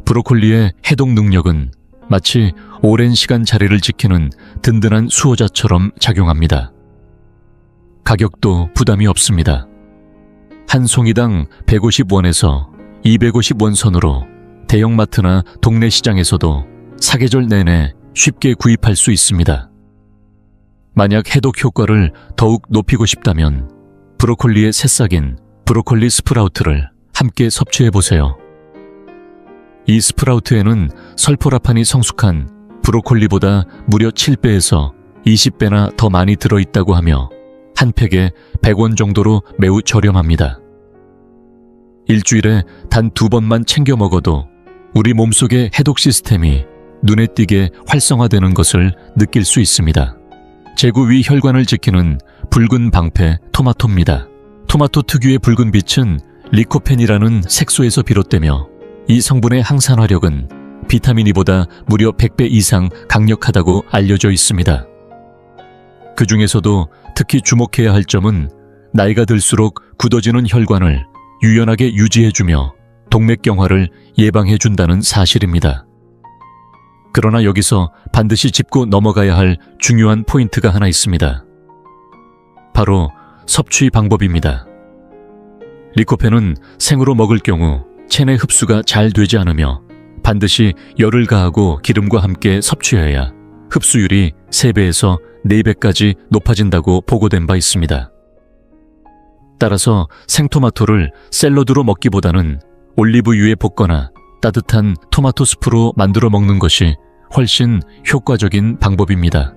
브로콜리의 해독 능력은 마치 오랜 시간 자리를 지키는 든든한 수호자처럼 작용합니다. 가격도 부담이 없습니다. 한 송이당 150원에서 250원 선으로 대형마트나 동네 시장에서도 사계절 내내 쉽게 구입할 수 있습니다. 만약 해독 효과를 더욱 높이고 싶다면 브로콜리의 새싹인 브로콜리 스프라우트를 함께 섭취해보세요. 이 스프라우트에는 설포라판이 성숙한 브로콜리보다 무려 7배에서 20배나 더 많이 들어있다고 하며 한 팩에 100원 정도로 매우 저렴합니다. 일주일에 단 2번만 챙겨 먹어도 우리 몸속의 해독 시스템이 눈에 띄게 활성화되는 것을 느낄 수 있습니다. 제구 위 혈관을 지키는 붉은 방패 토마토입니다. 토마토 특유의 붉은 빛은 리코펜이라는 색소에서 비롯되며 이 성분의 항산화력은 비타민 E보다 무려 100배 이상 강력하다고 알려져 있습니다. 그 중에서도 특히 주목해야 할 점은 나이가 들수록 굳어지는 혈관을 유연하게 유지해주며 동맥경화를 예방해준다는 사실입니다. 그러나 여기서 반드시 짚고 넘어가야 할 중요한 포인트가 하나 있습니다. 바로 섭취 방법입니다. 리코펜은 생으로 먹을 경우 체내 흡수가 잘 되지 않으며 반드시 열을 가하고 기름과 함께 섭취해야 흡수율이 3배에서 4배까지 높아진다고 보고된 바 있습니다. 따라서 생토마토를 샐러드로 먹기보다는 올리브유에 볶거나 따뜻한 토마토 스프로 만들어 먹는 것이 훨씬 효과적인 방법입니다.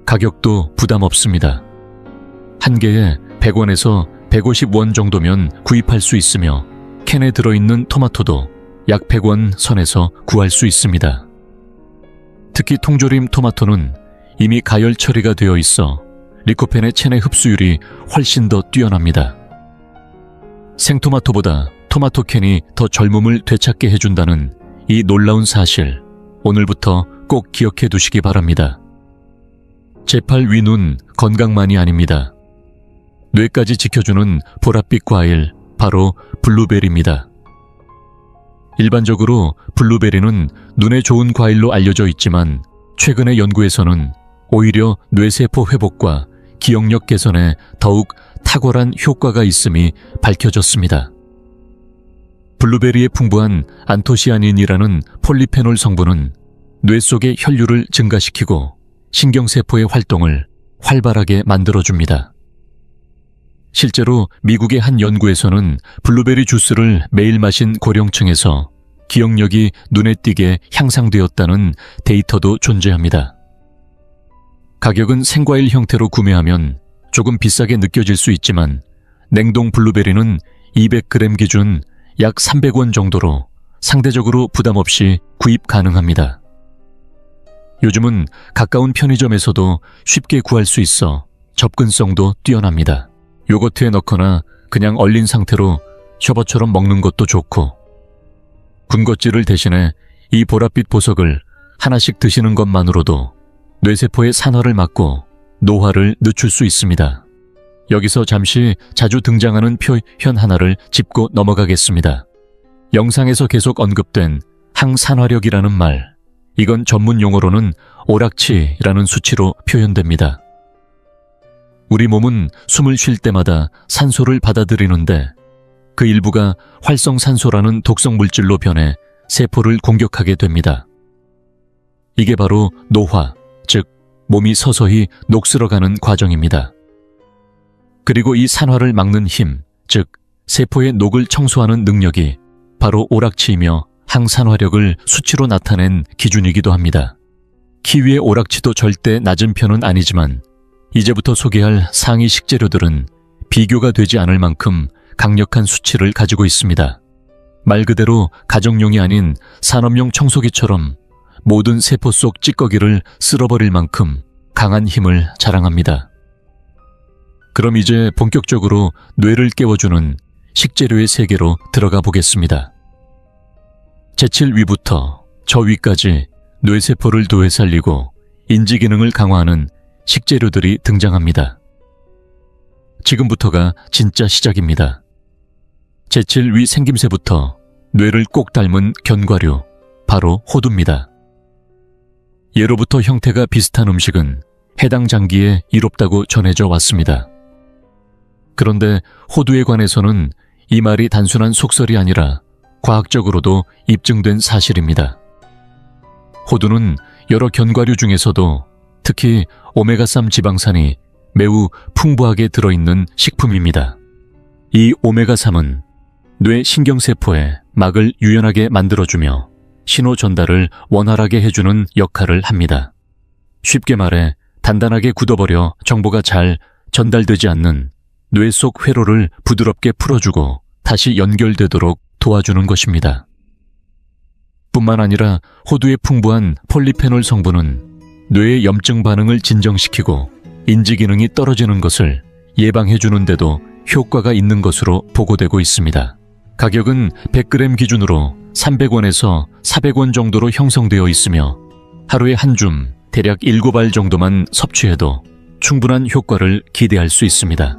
가격도 부담 없습니다. 한 개에 100원에서 150원 정도면 구입할 수 있으며 캔에 들어있는 토마토도 약 100원 선에서 구할 수 있습니다. 특히 통조림 토마토는 이미 가열 처리가 되어 있어 리코펜의 체내 흡수율이 훨씬 더 뛰어납니다. 생토마토보다 토마토 캔이 더 젊음을 되찾게 해준다는 이 놀라운 사실, 오늘부터 꼭 기억해 두시기 바랍니다. 제8 위는 건강만이 아닙니다. 뇌까지 지켜주는 보랏빛 과일, 바로 블루베리입니다. 일반적으로 블루베리는 눈에 좋은 과일로 알려져 있지만 최근의 연구에서는 오히려 뇌세포 회복과 기억력 개선에 더욱 탁월한 효과가 있음이 밝혀졌습니다. 블루베리에 풍부한 안토시아닌이라는 폴리페놀 성분은 뇌 속의 혈류를 증가시키고 신경세포의 활동을 활발하게 만들어줍니다. 실제로 미국의 한 연구에서는 블루베리 주스를 매일 마신 고령층에서 기억력이 눈에 띄게 향상되었다는 데이터도 존재합니다. 가격은 생과일 형태로 구매하면 조금 비싸게 느껴질 수 있지만 냉동 블루베리는 200g 기준 약 300원 정도로 상대적으로 부담 없이 구입 가능합니다. 요즘은 가까운 편의점에서도 쉽게 구할 수 있어 접근성도 뛰어납니다. 요거트에 넣거나 그냥 얼린 상태로 셔버처럼 먹는 것도 좋고, 군것질을 대신해 이 보랏빛 보석을 하나씩 드시는 것만으로도 뇌세포의 산화를 막고 노화를 늦출 수 있습니다. 여기서 잠시 자주 등장하는 표현 하나를 짚고 넘어가겠습니다. 영상에서 계속 언급된 항산화력이라는 말, 이건 전문 용어로는 오락치라는 수치로 표현됩니다. 우리 몸은 숨을 쉴 때마다 산소를 받아들이는데 그 일부가 활성산소라는 독성 물질로 변해 세포를 공격하게 됩니다. 이게 바로 노화, 즉 몸이 서서히 녹슬어가는 과정입니다. 그리고 이 산화를 막는 힘, 즉 세포의 녹을 청소하는 능력이 바로 오락치이며 항산화력을 수치로 나타낸 기준이기도 합니다. 키위의 오락치도 절대 낮은 편은 아니지만 이제부터 소개할 상위 식재료들은 비교가 되지 않을 만큼 강력한 수치를 가지고 있습니다. 말 그대로 가정용이 아닌 산업용 청소기처럼 모든 세포 속 찌꺼기를 쓸어버릴 만큼 강한 힘을 자랑합니다. 그럼 이제 본격적으로 뇌를 깨워주는 식재료의 세계로 들어가 보겠습니다. 제칠 위부터 저 위까지 뇌세포를 되살리고 인지 기능을 강화하는 식재료들이 등장합니다. 지금부터가 진짜 시작입니다. 제칠 위 생김새부터 뇌를 꼭 닮은 견과류, 바로 호두입니다. 예로부터 형태가 비슷한 음식은 해당 장기에 이롭다고 전해져 왔습니다. 그런데 호두에 관해서는 이 말이 단순한 속설이 아니라 과학적으로도 입증된 사실입니다. 호두는 여러 견과류 중에서도 특히 오메가3 지방산이 매우 풍부하게 들어있는 식품입니다. 이 오메가3은 뇌 신경세포에 막을 유연하게 만들어주며 신호 전달을 원활하게 해주는 역할을 합니다. 쉽게 말해 단단하게 굳어버려 정보가 잘 전달되지 않는 뇌 속 회로를 부드럽게 풀어주고 다시 연결되도록 도와주는 것입니다. 뿐만 아니라 호두의 풍부한 폴리페놀 성분은 뇌의 염증 반응을 진정시키고 인지 기능이 떨어지는 것을 예방해주는 데도 효과가 있는 것으로 보고되고 있습니다. 가격은 100g 기준으로 300원에서 400원 정도로 형성되어 있으며 하루에 한 줌, 대략 7알 정도만 섭취해도 충분한 효과를 기대할 수 있습니다.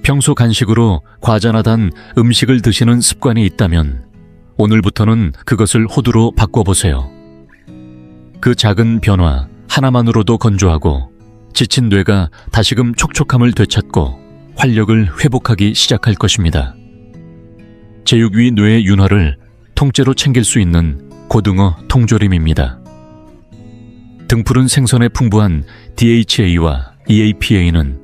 평소 간식으로 과자나 단 음식을 드시는 습관이 있다면 오늘부터는 그것을 호두로 바꿔보세요. 그 작은 변화 하나만으로도 건조하고 지친 뇌가 다시금 촉촉함을 되찾고 활력을 회복하기 시작할 것입니다. 제육위 뇌의 윤활을 통째로 챙길 수 있는 고등어 통조림입니다. 등푸른 생선에 풍부한 DHA와 EAPA는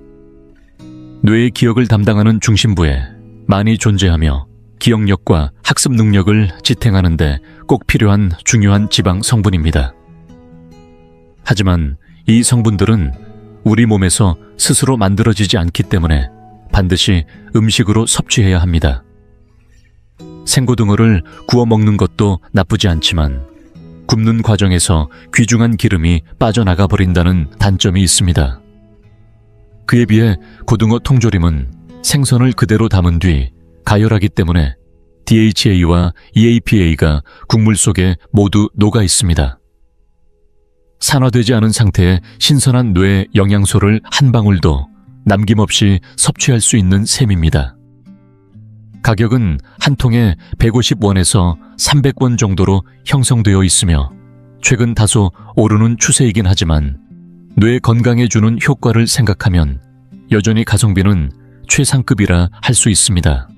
뇌의 기억을 담당하는 중심부에 많이 존재하며 기억력과 학습 능력을 지탱하는 데 꼭 필요한 중요한 지방 성분입니다. 하지만 이 성분들은 우리 몸에서 스스로 만들어지지 않기 때문에 반드시 음식으로 섭취해야 합니다. 생고등어를 구워 먹는 것도 나쁘지 않지만 굽는 과정에서 귀중한 기름이 빠져나가 버린다는 단점이 있습니다. 그에 비해 고등어 통조림은 생선을 그대로 담은 뒤 가열하기 때문에 DHA와 EAPA가 국물 속에 모두 녹아 있습니다. 산화되지 않은 상태의 신선한 뇌 영양소를 한 방울도 남김없이 섭취할 수 있는 셈입니다. 가격은 한 통에 150원에서 300원 정도로 형성되어 있으며 최근 다소 오르는 추세이긴 하지만 뇌 건강에 주는 효과를 생각하면 여전히 가성비는 최상급이라 할 수 있습니다.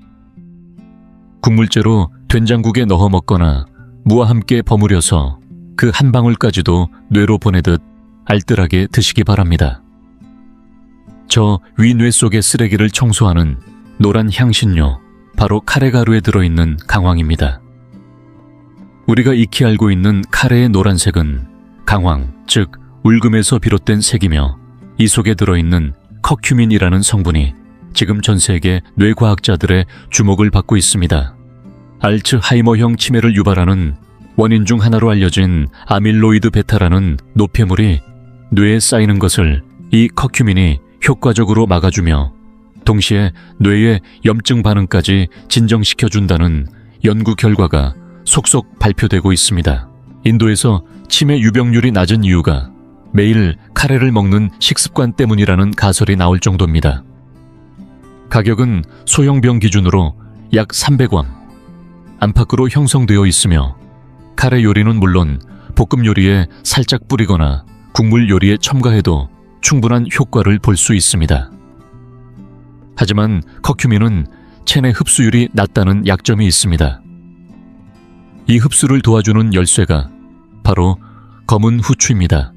국물째로 된장국에 넣어 먹거나 무와 함께 버무려서 그 한 방울까지도 뇌로 보내듯 알뜰하게 드시기 바랍니다. 저 위뇌 속의 쓰레기를 청소하는 노란 향신료, 바로 카레 가루에 들어있는 강황입니다. 우리가 익히 알고 있는 카레의 노란색은 강황, 즉 울금에서 비롯된 색이며 이 속에 들어있는 커큐민이라는 성분이 지금 전 세계 뇌과학자들의 주목을 받고 있습니다. 알츠하이머형 치매를 유발하는 원인 중 하나로 알려진 아밀로이드 베타라는 노폐물이 뇌에 쌓이는 것을 이 커큐민이 효과적으로 막아주며 동시에 뇌의 염증 반응까지 진정시켜준다는 연구 결과가 속속 발표되고 있습니다. 인도에서 치매 유병률이 낮은 이유가 매일 카레를 먹는 식습관 때문이라는 가설이 나올 정도입니다. 가격은 소형병 기준으로 약 300원, 안팎으로 형성되어 있으며 카레 요리는 물론 볶음 요리에 살짝 뿌리거나 국물 요리에 첨가해도 충분한 효과를 볼 수 있습니다. 하지만 커큐민은 체내 흡수율이 낮다는 약점이 있습니다. 이 흡수를 도와주는 열쇠가 바로 검은 후추입니다.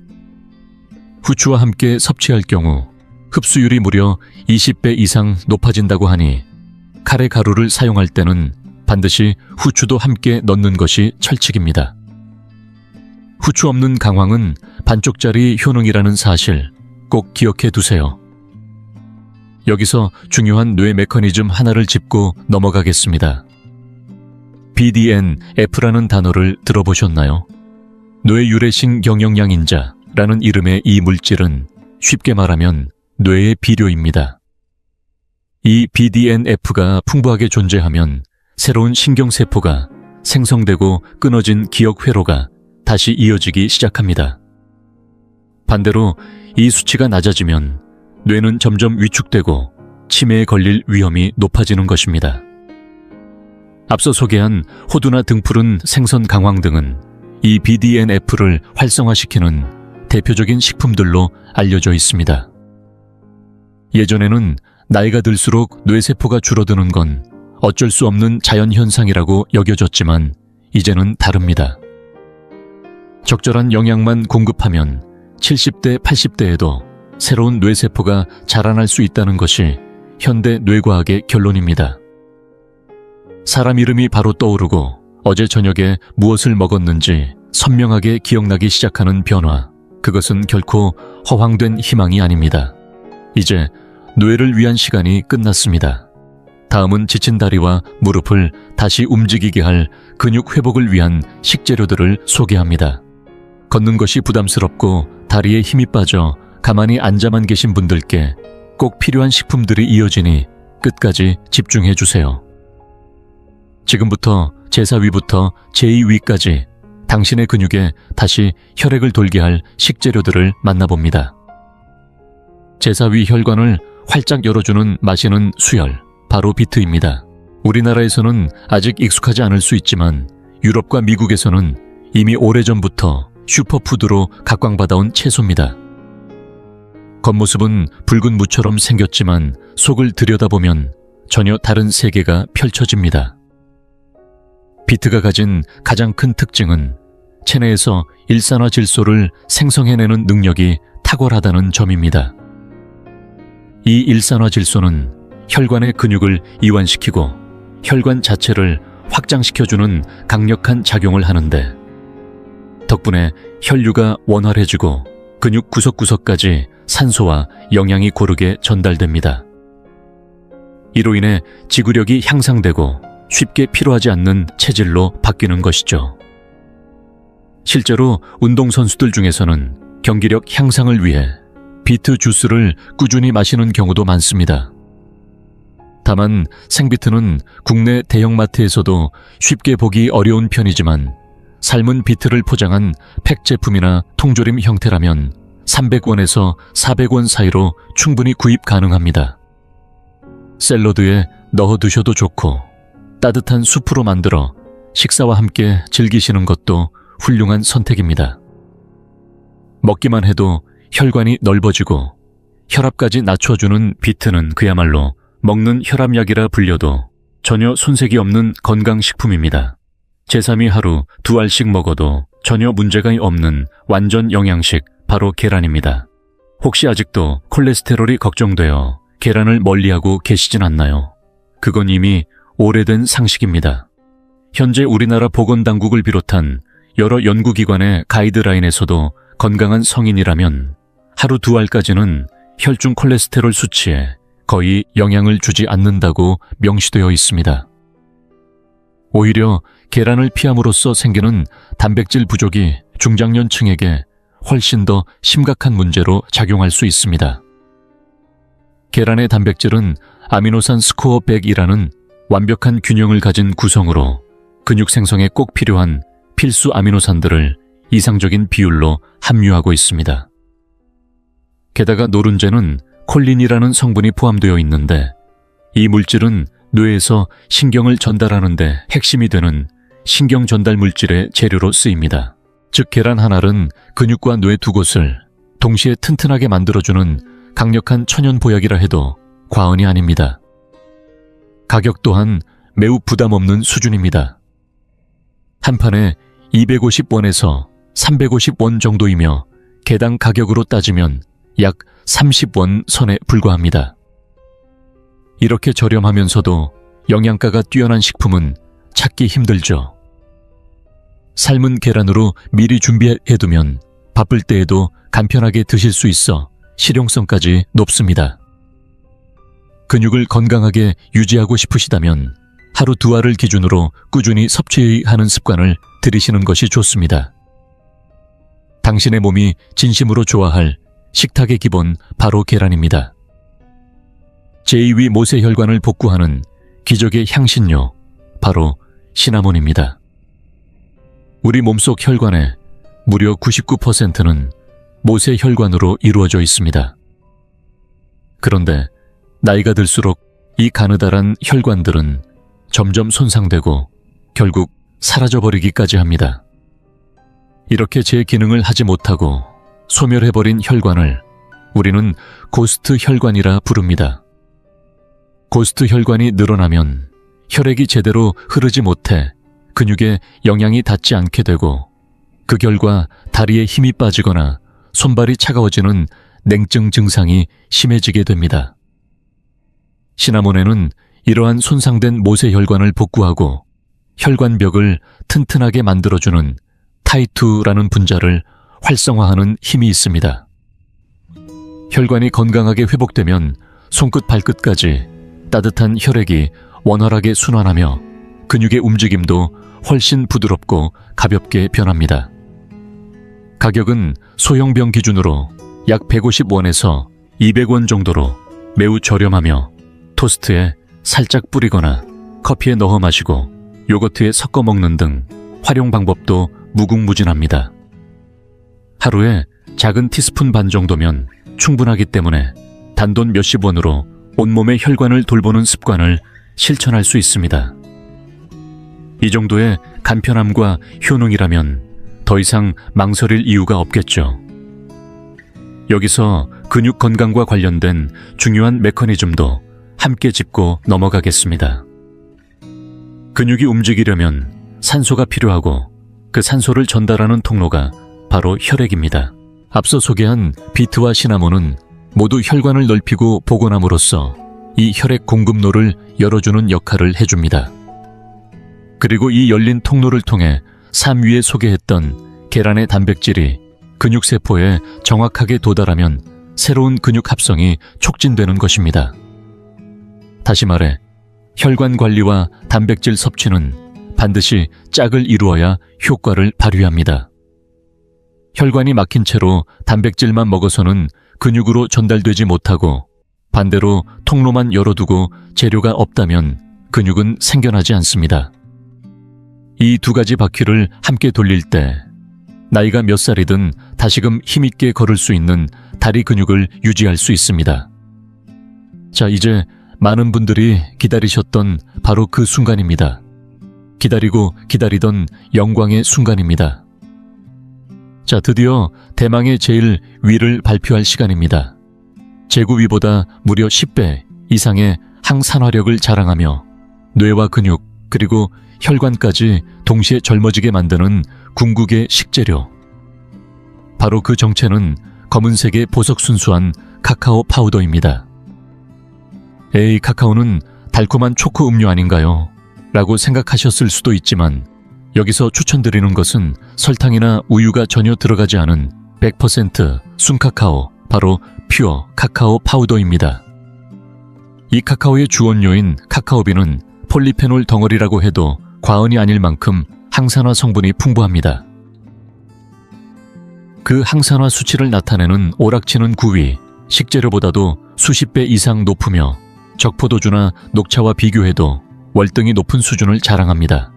후추와 함께 섭취할 경우 흡수율이 무려 20배 이상 높아진다고 하니 카레 가루를 사용할 때는 반드시 후추도 함께 넣는 것이 철칙입니다. 후추 없는 강황은 반쪽짜리 효능이라는 사실 꼭 기억해 두세요. 여기서 중요한 뇌 메커니즘 하나를 짚고 넘어가겠습니다. BDNF라는 단어를 들어보셨나요? 뇌유래신 경영양인자, BDNF라는 이름의 이 물질은 쉽게 말하면 뇌의 비료입니다. 이 BDNF가 풍부하게 존재하면 새로운 신경세포가 생성되고 끊어진 기억 회로가 다시 이어지기 시작합니다. 반대로 이 수치가 낮아지면 뇌는 점점 위축되고 치매에 걸릴 위험이 높아지는 것입니다. 앞서 소개한 호두나 등푸른 생선 강황 등은 이 BDNF를 활성화시키는 대표적인 식품들로 알려져 있습니다. 예전에는 나이가 들수록 뇌세포가 줄어드는 건 어쩔 수 없는 자연현상이라고 여겨졌지만 이제는 다릅니다. 적절한 영양만 공급하면 70대, 80대에도 새로운 뇌세포가 자라날 수 있다는 것이 현대 뇌과학의 결론입니다. 사람 이름이 바로 떠오르고 어제 저녁에 무엇을 먹었는지 선명하게 기억나기 시작하는 변화, 그것은 결코 허황된 희망이 아닙니다. 이제 뇌를 위한 시간이 끝났습니다. 다음은 지친 다리와 무릎을 다시 움직이게 할 근육 회복을 위한 식재료들을 소개합니다. 걷는 것이 부담스럽고 다리에 힘이 빠져 가만히 앉아만 계신 분들께 꼭 필요한 식품들이 이어지니 끝까지 집중해 주세요. 지금부터 제4위부터 제2위까지 당신의 근육에 다시 혈액을 돌게 할 식재료들을 만나봅니다. 제4위 혈관을 활짝 열어주는 마시는 수혈, 바로 비트입니다. 우리나라에서는 아직 익숙하지 않을 수 있지만 유럽과 미국에서는 이미 오래전부터 슈퍼푸드로 각광받아온 채소입니다. 겉모습은 붉은 무처럼 생겼지만 속을 들여다보면 전혀 다른 세계가 펼쳐집니다. 비트가 가진 가장 큰 특징은 체내에서 일산화질소를 생성해내는 능력이 탁월하다는 점입니다. 이 일산화질소는 혈관의 근육을 이완시키고 혈관 자체를 확장시켜주는 강력한 작용을 하는데, 덕분에 혈류가 원활해지고 근육 구석구석까지 산소와 영양이 고르게 전달됩니다. 이로 인해 지구력이 향상되고 쉽게 피로하지 않는 체질로 바뀌는 것이죠. 실제로 운동선수들 중에서는 경기력 향상을 위해 비트 주스를 꾸준히 마시는 경우도 많습니다. 다만 생비트는 국내 대형마트에서도 쉽게 보기 어려운 편이지만 삶은 비트를 포장한 팩 제품이나 통조림 형태라면 300원에서 400원 사이로 충분히 구입 가능합니다. 샐러드에 넣어 드셔도 좋고 따뜻한 수프로 만들어 식사와 함께 즐기시는 것도 훌륭한 선택입니다. 먹기만 해도 혈관이 넓어지고 혈압까지 낮춰주는 비트는 그야말로 먹는 혈압약이라 불려도 전혀 손색이 없는 건강식품입니다. 제3위 하루 2알씩 먹어도 전혀 문제가 없는 완전 영양식, 바로 계란입니다. 혹시 아직도 콜레스테롤이 걱정되어 계란을 멀리하고 계시진 않나요? 그건 이미 오래된 상식입니다. 현재 우리나라 보건당국을 비롯한 여러 연구기관의 가이드라인에서도 건강한 성인이라면 하루 2알까지는 혈중 콜레스테롤 수치에 거의 영향을 주지 않는다고 명시되어 있습니다. 오히려 계란을 피함으로써 생기는 단백질 부족이 중장년층에게 훨씬 더 심각한 문제로 작용할 수 있습니다. 계란의 단백질은 아미노산 스코어 100이라는 완벽한 균형을 가진 구성으로 근육 생성에 꼭 필요한 필수 아미노산들을 이상적인 비율로 함유하고 있습니다. 게다가 노른자는 콜린이라는 성분이 포함되어 있는데, 이 물질은 뇌에서 신경을 전달하는 데 핵심이 되는 신경 전달 물질의 재료로 쓰입니다. 즉 계란 한 알은 근육과 뇌 두 곳을 동시에 튼튼하게 만들어주는 강력한 천연 보약이라 해도 과언이 아닙니다. 가격 또한 매우 부담 없는 수준입니다. 한 판에 250원에서 350원 정도이며 개당 가격으로 따지면 약 30원 선에 불과합니다. 이렇게 저렴하면서도 영양가가 뛰어난 식품은 찾기 힘들죠. 삶은 계란으로 미리 준비해두면 바쁠 때에도 간편하게 드실 수 있어 실용성까지 높습니다. 근육을 건강하게 유지하고 싶으시다면 하루 2알을 기준으로 꾸준히 섭취하는 습관을 들이시는 것이 좋습니다. 당신의 몸이 진심으로 좋아할 식탁의 기본 바로 계란입니다. 제2위 모세혈관을 복구하는 기적의 향신료 바로 시나몬입니다. 우리 몸속 혈관의 무려 99%는 모세혈관으로 이루어져 있습니다. 그런데 나이가 들수록 이 가느다란 혈관들은 점점 손상되고 결국 사라져버리기까지 합니다. 이렇게 제 기능을 하지 못하고 소멸해버린 혈관을 우리는 고스트 혈관이라 부릅니다. 고스트 혈관이 늘어나면 혈액이 제대로 흐르지 못해 근육에 영향이 닿지 않게 되고 그 결과 다리에 힘이 빠지거나 손발이 차가워지는 냉증 증상이 심해지게 됩니다. 시나몬에는 이러한 손상된 모세혈관을 복구하고 혈관벽을 튼튼하게 만들어주는 타이투라는 분자를 활성화하는 힘이 있습니다. 혈관이 건강하게 회복되면 손끝 발끝까지 따뜻한 혈액이 원활하게 순환하며 근육의 움직임도 훨씬 부드럽고 가볍게 변합니다. 가격은 소형병 기준으로 약 150원에서 200원 정도로 매우 저렴하며 토스트에 살짝 뿌리거나 커피에 넣어 마시고 요거트에 섞어 먹는 등 활용 방법도 무궁무진합니다. 하루에 작은 티스푼 반 정도면 충분하기 때문에 단돈 몇십 원으로 온몸의 혈관을 돌보는 습관을 실천할 수 있습니다. 이 정도의 간편함과 효능이라면 더 이상 망설일 이유가 없겠죠. 여기서 근육 건강과 관련된 중요한 메커니즘도 함께 짚고 넘어가겠습니다. 근육이 움직이려면 산소가 필요하고 그 산소를 전달하는 통로가 바로 혈액입니다. 앞서 소개한 비트와 시나몬은 모두 혈관을 넓히고 복원함으로써 이 혈액 공급로를 열어주는 역할을 해줍니다. 그리고 이 열린 통로를 통해 3위에 소개했던 계란의 단백질이 근육세포에 정확하게 도달하면 새로운 근육 합성이 촉진되는 것입니다. 다시 말해 혈관 관리와 단백질 섭취는 반드시 짝을 이루어야 효과를 발휘합니다. 혈관이 막힌 채로 단백질만 먹어서는 근육으로 전달되지 못하고 반대로 통로만 열어두고 재료가 없다면 근육은 생겨나지 않습니다. 이 두 가지 바퀴를 함께 돌릴 때 나이가 몇 살이든 다시금 힘있게 걸을 수 있는 다리 근육을 유지할 수 있습니다. 자, 이제 많은 분들이 기다리셨던 바로 그 순간입니다. 기다리고 기다리던 영광의 순간입니다. 자, 드디어 대망의 제일 위를 발표할 시간입니다. 제구위보다 무려 10배 이상의 항산화력을 자랑하며 뇌와 근육 그리고 혈관까지 동시에 젊어지게 만드는 궁극의 식재료. 바로 그 정체는 검은색의 보석 순수한 카카오 파우더입니다. 에이, 카카오는 달콤한 초코 음료 아닌가요? 라고 생각하셨을 수도 있지만 여기서 추천드리는 것은 설탕이나 우유가 전혀 들어가지 않은 100% 순카카오, 바로 퓨어 카카오 파우더입니다. 이 카카오의 주원료인 카카오빈은 폴리페놀 덩어리라고 해도 과언이 아닐 만큼 항산화 성분이 풍부합니다. 그 항산화 수치를 나타내는 오락치는 구위, 식재료보다도 수십 배 이상 높으며 적포도주나 녹차와 비교해도 월등히 높은 수준을 자랑합니다.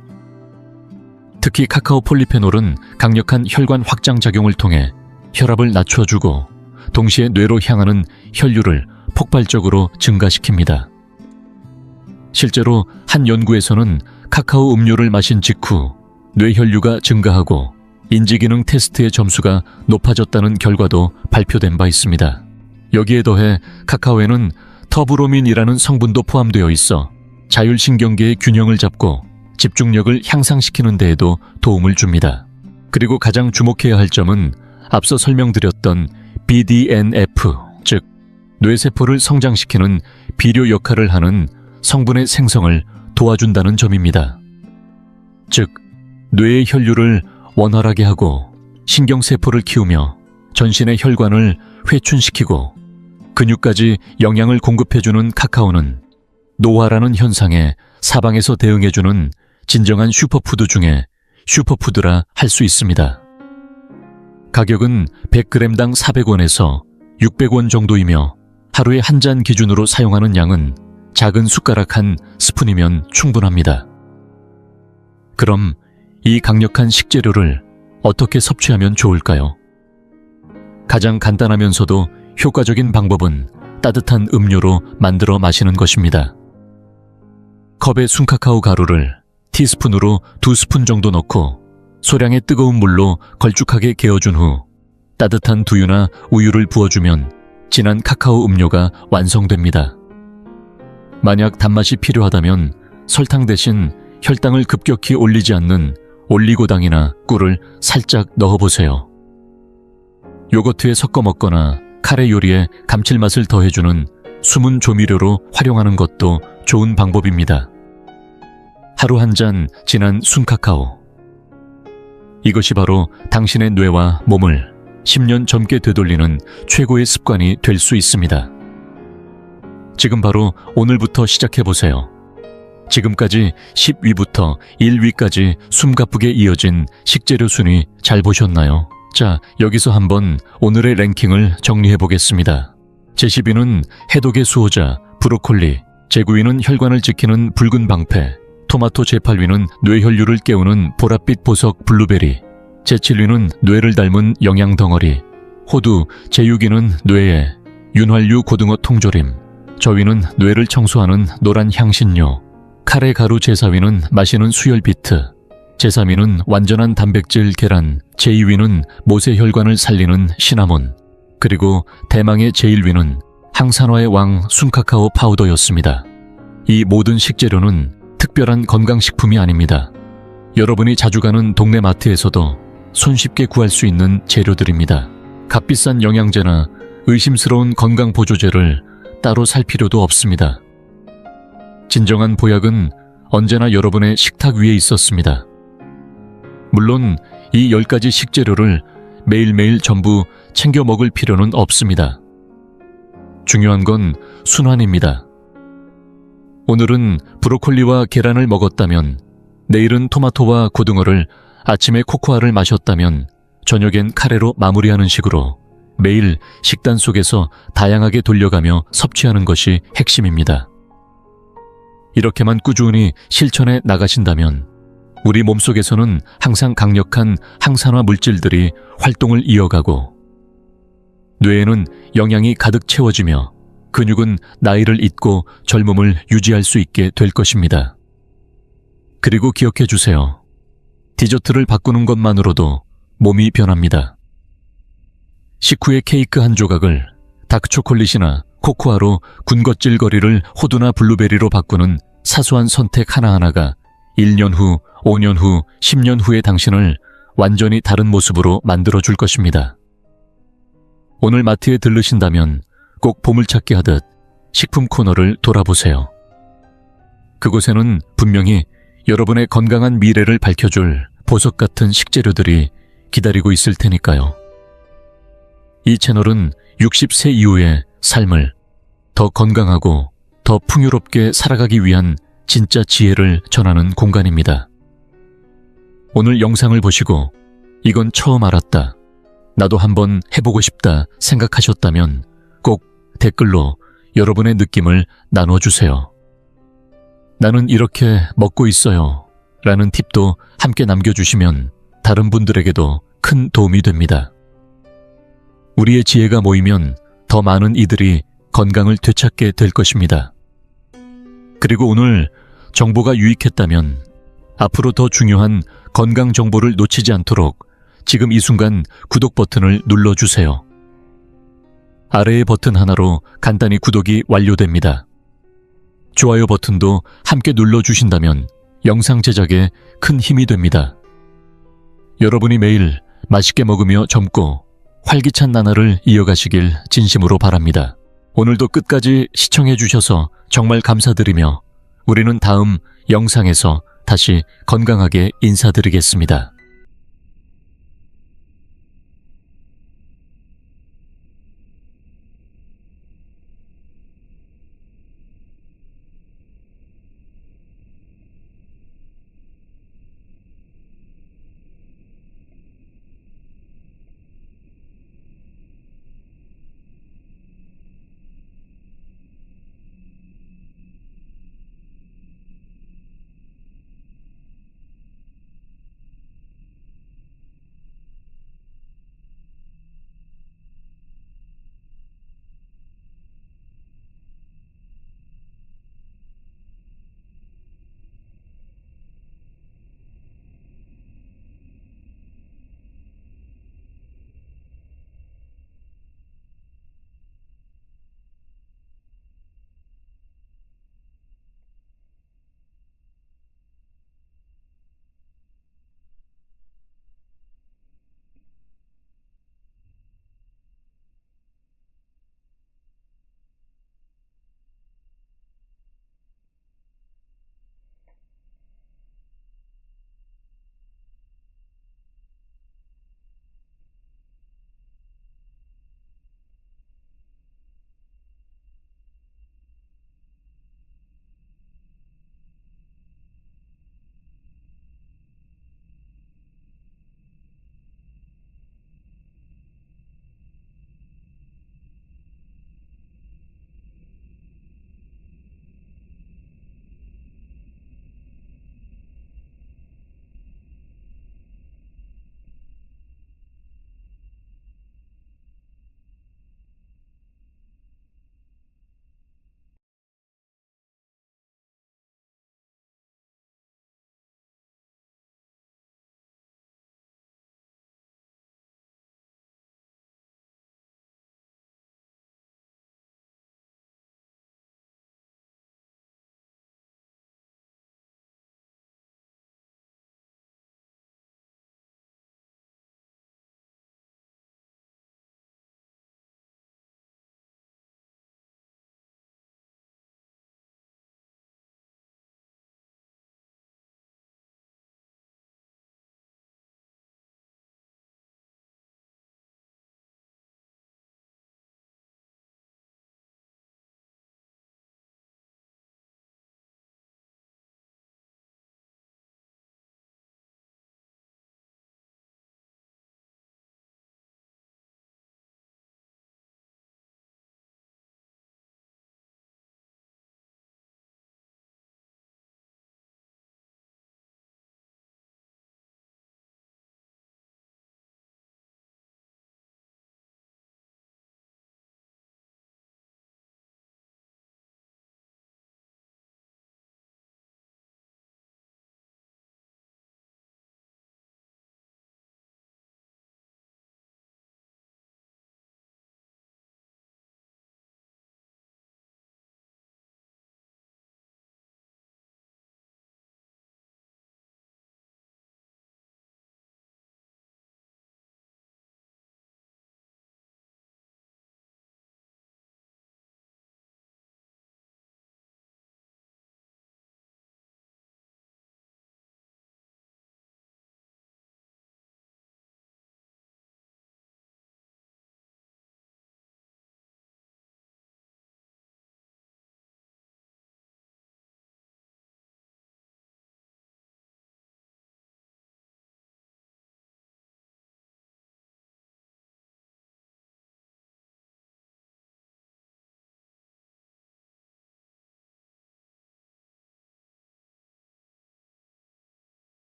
특히 카카오 폴리페놀은 강력한 혈관 확장 작용을 통해 혈압을 낮춰주고 동시에 뇌로 향하는 혈류를 폭발적으로 증가시킵니다. 실제로 한 연구에서는 카카오 음료를 마신 직후 뇌혈류가 증가하고 인지기능 테스트의 점수가 높아졌다는 결과도 발표된 바 있습니다. 여기에 더해 카카오에는 터브로민이라는 성분도 포함되어 있어 자율신경계의 균형을 잡고 집중력을 향상시키는 데에도 도움을 줍니다. 그리고 가장 주목해야 할 점은 앞서 설명드렸던 BDNF, 즉 뇌세포를 성장시키는 비료 역할을 하는 성분의 생성을 도와준다는 점입니다. 즉 뇌의 혈류를 원활하게 하고 신경세포를 키우며 전신의 혈관을 회춘시키고 근육까지 영양을 공급해주는 카카오는 노화라는 현상에 사방에서 대응해주는 진정한 슈퍼푸드 중에 슈퍼푸드라 할 수 있습니다. 가격은 100g당 400원에서 600원 정도이며 하루에 한 잔 기준으로 사용하는 양은 작은 숟가락 한 스푼이면 충분합니다. 그럼 이 강력한 식재료를 어떻게 섭취하면 좋을까요? 가장 간단하면서도 효과적인 방법은 따뜻한 음료로 만들어 마시는 것입니다. 컵에 순카카오 가루를 티스푼으로 2스푼 정도 넣고 소량의 뜨거운 물로 걸쭉하게 개어준 후 따뜻한 두유나 우유를 부어주면 진한 카카오 음료가 완성됩니다. 만약 단맛이 필요하다면 설탕 대신 혈당을 급격히 올리지 않는 올리고당이나 꿀을 살짝 넣어보세요. 요거트에 섞어 먹거나 카레 요리에 감칠맛을 더해주는 숨은 조미료로 활용하는 것도 좋은 방법입니다. 하루 한 잔 진한 순카카오. 이것이 바로 당신의 뇌와 몸을 10년 젊게 되돌리는 최고의 습관이 될 수 있습니다. 지금 바로 오늘부터 시작해보세요. 지금까지 10위부터 1위까지 숨가쁘게 이어진 식재료 순위 잘 보셨나요? 자, 여기서 한번 오늘의 랭킹을 정리해보겠습니다. 제10위는 해독의 수호자 브로콜리, 제9위는 혈관을 지키는 붉은 방패, 토마토 제8위는 뇌혈류를 깨우는 보랏빛 보석 블루베리, 제7위는 뇌를 닮은 영양덩어리, 호두, 제6위는 뇌에 윤활유 고등어 통조림, 저위는 뇌를 청소하는 노란 향신료, 카레 가루 제4위는 마시는 수혈비트, 제3위는 완전한 단백질 계란, 제2위는 모세혈관을 살리는 시나몬, 그리고 대망의 제1위는 항산화의 왕 순카카오 파우더였습니다. 이 모든 식재료는 특별한 건강식품이 아닙니다. 여러분이 자주 가는 동네 마트에서도 손쉽게 구할 수 있는 재료들입니다. 값비싼 영양제나 의심스러운 건강보조제를 따로 살 필요도 없습니다. 진정한 보약은 언제나 여러분의 식탁 위에 있었습니다. 물론 이 10가지 식재료를 매일매일 전부 챙겨 먹을 필요는 없습니다. 중요한 건 순환입니다. 오늘은 브로콜리와 계란을 먹었다면, 내일은 토마토와 고등어를, 아침에 코코아를 마셨다면 저녁엔 카레로 마무리하는 식으로 매일 식단 속에서 다양하게 돌려가며 섭취하는 것이 핵심입니다. 이렇게만 꾸준히 실천해 나가신다면 우리 몸속에서는 항상 강력한 항산화 물질들이 활동을 이어가고 뇌에는 영양이 가득 채워지며 근육은 나이를 잇고 젊음을 유지할 수 있게 될 것입니다. 그리고 기억해 주세요. 디저트를 바꾸는 것만으로도 몸이 변합니다. 식후에 케이크 한 조각을 다크초콜릿이나 코코아로 군것질거리를 호두나 블루베리로 바꾸는 사소한 선택 하나하나가 1년 후, 5년 후, 10년 후의 당신을 완전히 다른 모습으로 만들어줄 것입니다. 오늘 마트에 들르신다면 꼭 보물찾기 하듯 식품 코너를 돌아보세요. 그곳에는 분명히 여러분의 건강한 미래를 밝혀줄 보석 같은 식재료들이 기다리고 있을 테니까요. 이 채널은 60세 이후의 삶을 더 건강하고 더 풍요롭게 살아가기 위한 진짜 지혜를 전하는 공간입니다. 오늘 영상을 보시고 이건 처음 알았다, 나도 한번 해보고 싶다 생각하셨다면 꼭 댓글로 여러분의 느낌을 나눠주세요. 나는 이렇게 먹고 있어요 라는 팁도 함께 남겨주시면 다른 분들에게도 큰 도움이 됩니다. 우리의 지혜가 모이면 더 많은 이들이 건강을 되찾게 될 것입니다. 그리고 오늘 정보가 유익했다면 앞으로 더 중요한 건강 정보를 놓치지 않도록 지금 이 순간 구독 버튼을 눌러주세요. 아래의 버튼 하나로 간단히 구독이 완료됩니다. 좋아요 버튼도 함께 눌러주신다면 영상 제작에 큰 힘이 됩니다. 여러분이 매일 맛있게 먹으며 젊고 활기찬 나날을 이어가시길 진심으로 바랍니다. 오늘도 끝까지 시청해주셔서 정말 감사드리며 우리는 다음 영상에서 다시 건강하게 인사드리겠습니다.